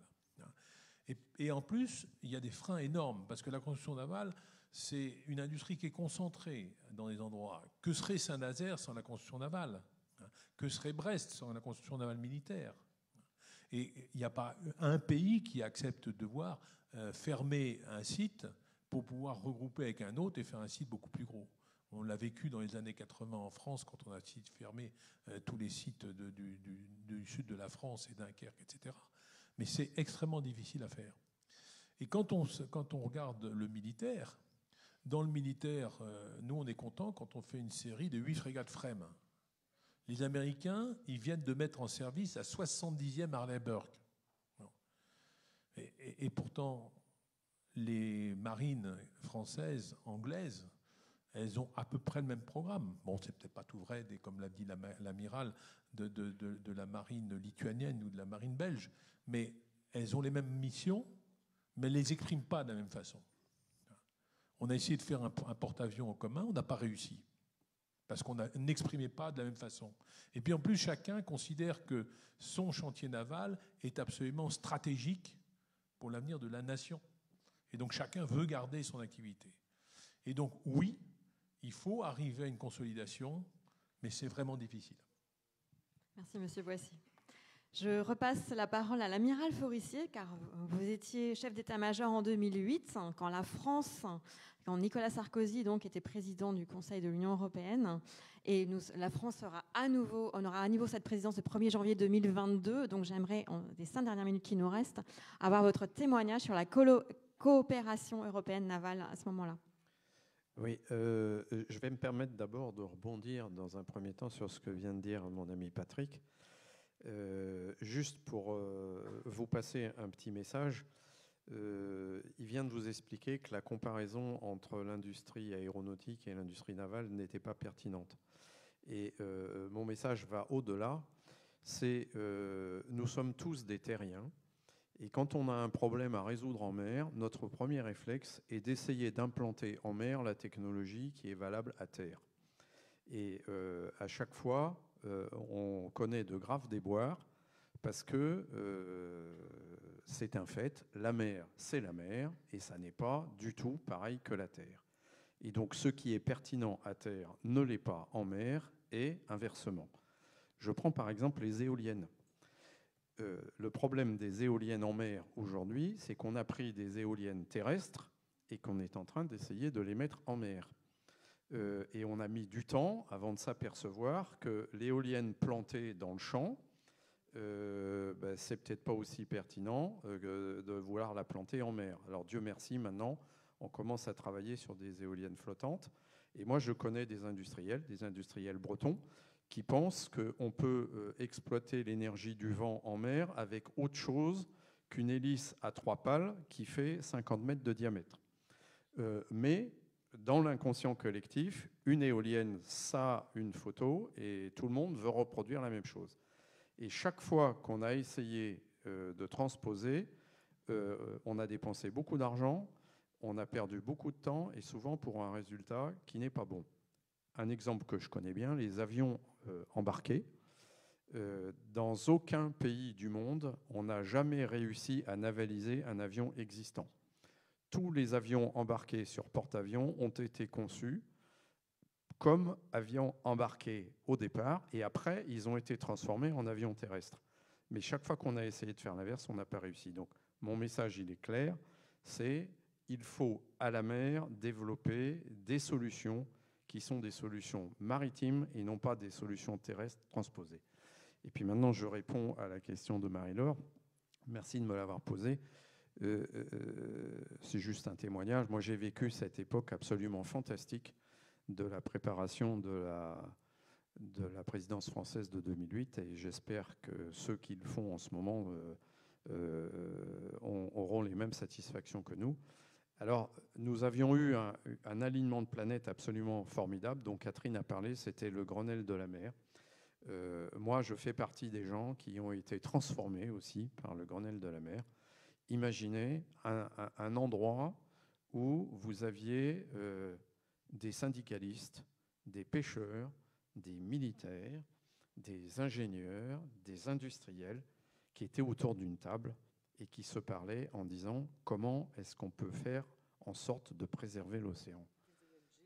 Et en plus, il y a des freins énormes, parce que la construction navale, c'est une industrie qui est concentrée dans des endroits. Que serait Saint-Nazaire sans la construction navale? Que serait Brest sans la construction navale militaire? Et il n'y a pas un pays qui accepte de devoir fermer un site pour pouvoir regrouper avec un autre et faire un site beaucoup plus gros. On l'a vécu dans les années 80 en France, quand on a fermé tous les sites du sud de la France et Dunkerque, etc. Mais c'est extrêmement difficile à faire. Et quand on regarde le militaire, dans le militaire, nous on est content quand on fait une série de 8 frégates Freme. Les Américains, ils viennent de mettre en service la 70e Harley Burke. Et pourtant, les marines françaises, anglaises, elles ont à peu près le même programme. Bon, c'est peut-être pas tout vrai, comme l'a dit l'amiral, de la marine lituanienne ou de la marine belge, mais elles ont les mêmes missions, mais elles ne les expriment pas de la même façon. On a essayé de faire un porte-avions en commun, on n'a pas réussi, parce qu'on n'exprimait pas de la même façon. Et puis en plus, chacun considère que son chantier naval est absolument stratégique pour l'avenir de la nation. Et donc chacun veut garder son activité. Et donc oui, il faut arriver à une consolidation, mais c'est vraiment difficile. Merci, Monsieur Boissier. Je repasse la parole à l'amiral Forissier, car vous étiez chef d'état-major en 2008, quand la France, quand Nicolas Sarkozy donc, était président du Conseil de l'Union européenne. Et la France on aura à nouveau cette présidence le 1er janvier 2022. Donc j'aimerais, en les 5 dernières minutes qui nous restent, avoir votre témoignage sur la coopération européenne navale à ce moment-là. Oui, je vais me permettre d'abord de rebondir dans un premier temps sur ce que vient de dire mon ami Patrick. Juste pour vous passer un petit message, il vient de vous expliquer que la comparaison entre l'industrie aéronautique et l'industrie navale n'était pas pertinente. Et mon message va au-delà, c'est nous sommes tous des terriens. Et quand on a un problème à résoudre en mer, notre premier réflexe est d'essayer d'implanter en mer la technologie qui est valable à terre. Et à chaque fois, on connaît de graves déboires parce que c'est un fait, la mer, c'est la mer, et ça n'est pas du tout pareil que la terre. Et donc ce qui est pertinent à terre ne l'est pas en mer, et inversement. Je prends par exemple les éoliennes. Le problème des éoliennes en mer aujourd'hui, c'est qu'on a pris des éoliennes terrestres et qu'on est en train d'essayer de les mettre en mer. Et on a mis du temps avant de s'apercevoir que l'éolienne plantée dans le champ, c'est peut-être pas aussi pertinent que de vouloir la planter en mer. Alors Dieu merci, maintenant, on commence à travailler sur des éoliennes flottantes. Et moi, je connais des industriels bretons, qui pensent qu'on peut exploiter l'énergie du vent en mer avec autre chose qu'une hélice à 3 pales qui fait 50 mètres de diamètre. Mais dans l'inconscient collectif, une éolienne, ça a une photo et tout le monde veut reproduire la même chose. Et chaque fois qu'on a essayé de transposer, on a dépensé beaucoup d'argent, on a perdu beaucoup de temps et souvent pour un résultat qui n'est pas bon. Un exemple que je connais bien, les avions embarqués. Dans aucun pays du monde, on n'a jamais réussi à navaliser un avion existant. Tous les avions embarqués sur porte-avions ont été conçus comme avions embarqués au départ, et après, ils ont été transformés en avions terrestres. Mais chaque fois qu'on a essayé de faire l'inverse, on n'a pas réussi. Donc, mon message, il est clair, c'est il faut à la mer développer des solutions qui sont des solutions maritimes et non pas des solutions terrestres transposées. Et puis maintenant, je réponds à la question de Marie-Laure. Merci de me l'avoir posée. C'est juste un témoignage. Moi, j'ai vécu cette époque absolument fantastique de la préparation de la présidence française de 2008, et j'espère que ceux qui le font en ce moment auront les mêmes satisfactions que nous. Alors, nous avions eu un alignement de planètes absolument formidable, dont Catherine a parlé, c'était le Grenelle de la mer. Moi, je fais partie des gens qui ont été transformés aussi par le Grenelle de la mer. Imaginez un endroit où vous aviez des syndicalistes, des pêcheurs, des militaires, des ingénieurs, des industriels qui étaient autour d'une table et qui se parlaient en disant comment est-ce qu'on peut faire en sorte de préserver l'océan.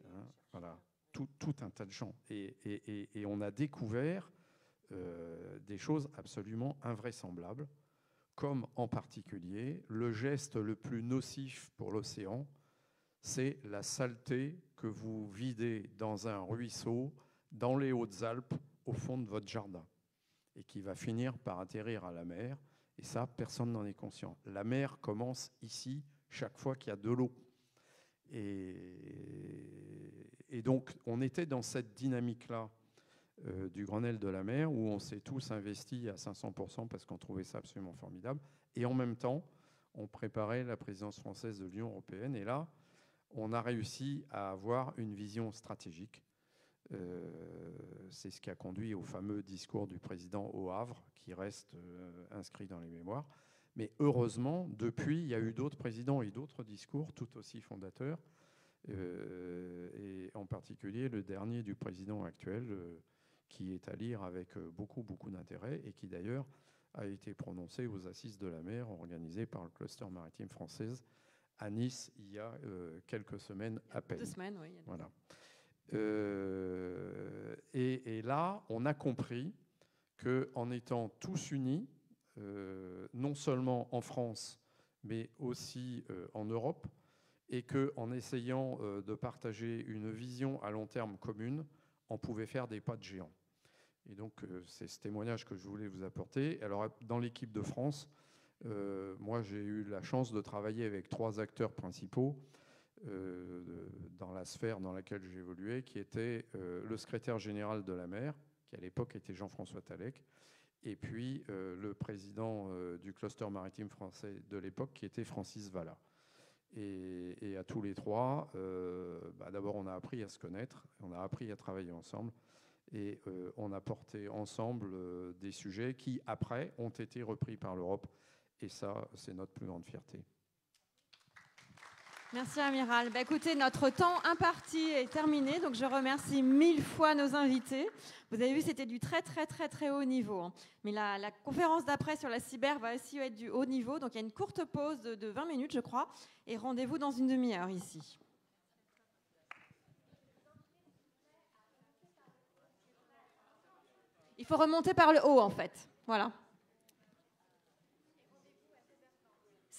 Hein, voilà, tout un tas de gens. Et on a découvert des choses absolument invraisemblables, comme en particulier le geste le plus nocif pour l'océan, c'est la saleté que vous videz dans un ruisseau, dans les Hautes-Alpes, au fond de votre jardin, et qui va finir par atterrir à la mer. Et ça, personne n'en est conscient. La mer commence ici, chaque fois qu'il y a de l'eau. Et donc, on était dans cette dynamique-là du Grenelle de la mer, où on s'est tous investis à 500% parce qu'on trouvait ça absolument formidable. Et en même temps, on préparait la présidence française de l'Union européenne. Et là, on a réussi à avoir une vision stratégique. C'est ce qui a conduit au fameux discours du président au Havre, qui reste inscrit dans les mémoires. Mais heureusement, depuis, il y a eu d'autres présidents et d'autres discours tout aussi fondateurs, et en particulier le dernier du président actuel, qui est à lire avec beaucoup d'intérêt et qui d'ailleurs a été prononcé aux Assises de la mer organisées par le cluster maritime française à Nice il y a quelques semaines à peine. 2 semaines, oui. Voilà. Et là, on a compris qu'en étant tous unis, non seulement en France, mais aussi en Europe, et qu'en essayant de partager une vision à long terme commune, on pouvait faire des pas de géant. Et donc, c'est ce témoignage que je voulais vous apporter. Alors, dans l'équipe de France, moi, j'ai eu la chance de travailler avec 3 acteurs principaux dans la sphère dans laquelle j'ai évolué, qui était le secrétaire général de la mer, qui à l'époque était Jean-François Tallec, et puis le président du cluster maritime français de l'époque, qui était Francis Valla. Et à tous les 3, d'abord on a appris à se connaître, on a appris à travailler ensemble, et on a porté ensemble des sujets qui, après, ont été repris par l'Europe. Et ça, c'est notre plus grande fierté. Merci, Amiral. Écoutez, notre temps imparti est terminé, donc je remercie 1000 fois nos invités. Vous avez vu, c'était du très, très, très, très haut niveau. Mais la conférence d'après sur la cyber va aussi être du haut niveau. Donc, il y a une courte pause de 20 minutes, je crois, et rendez-vous dans une demi-heure ici. Il faut remonter par le haut, en fait. Voilà.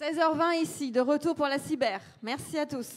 16h20 ici, de retour pour la cyber. Merci à tous.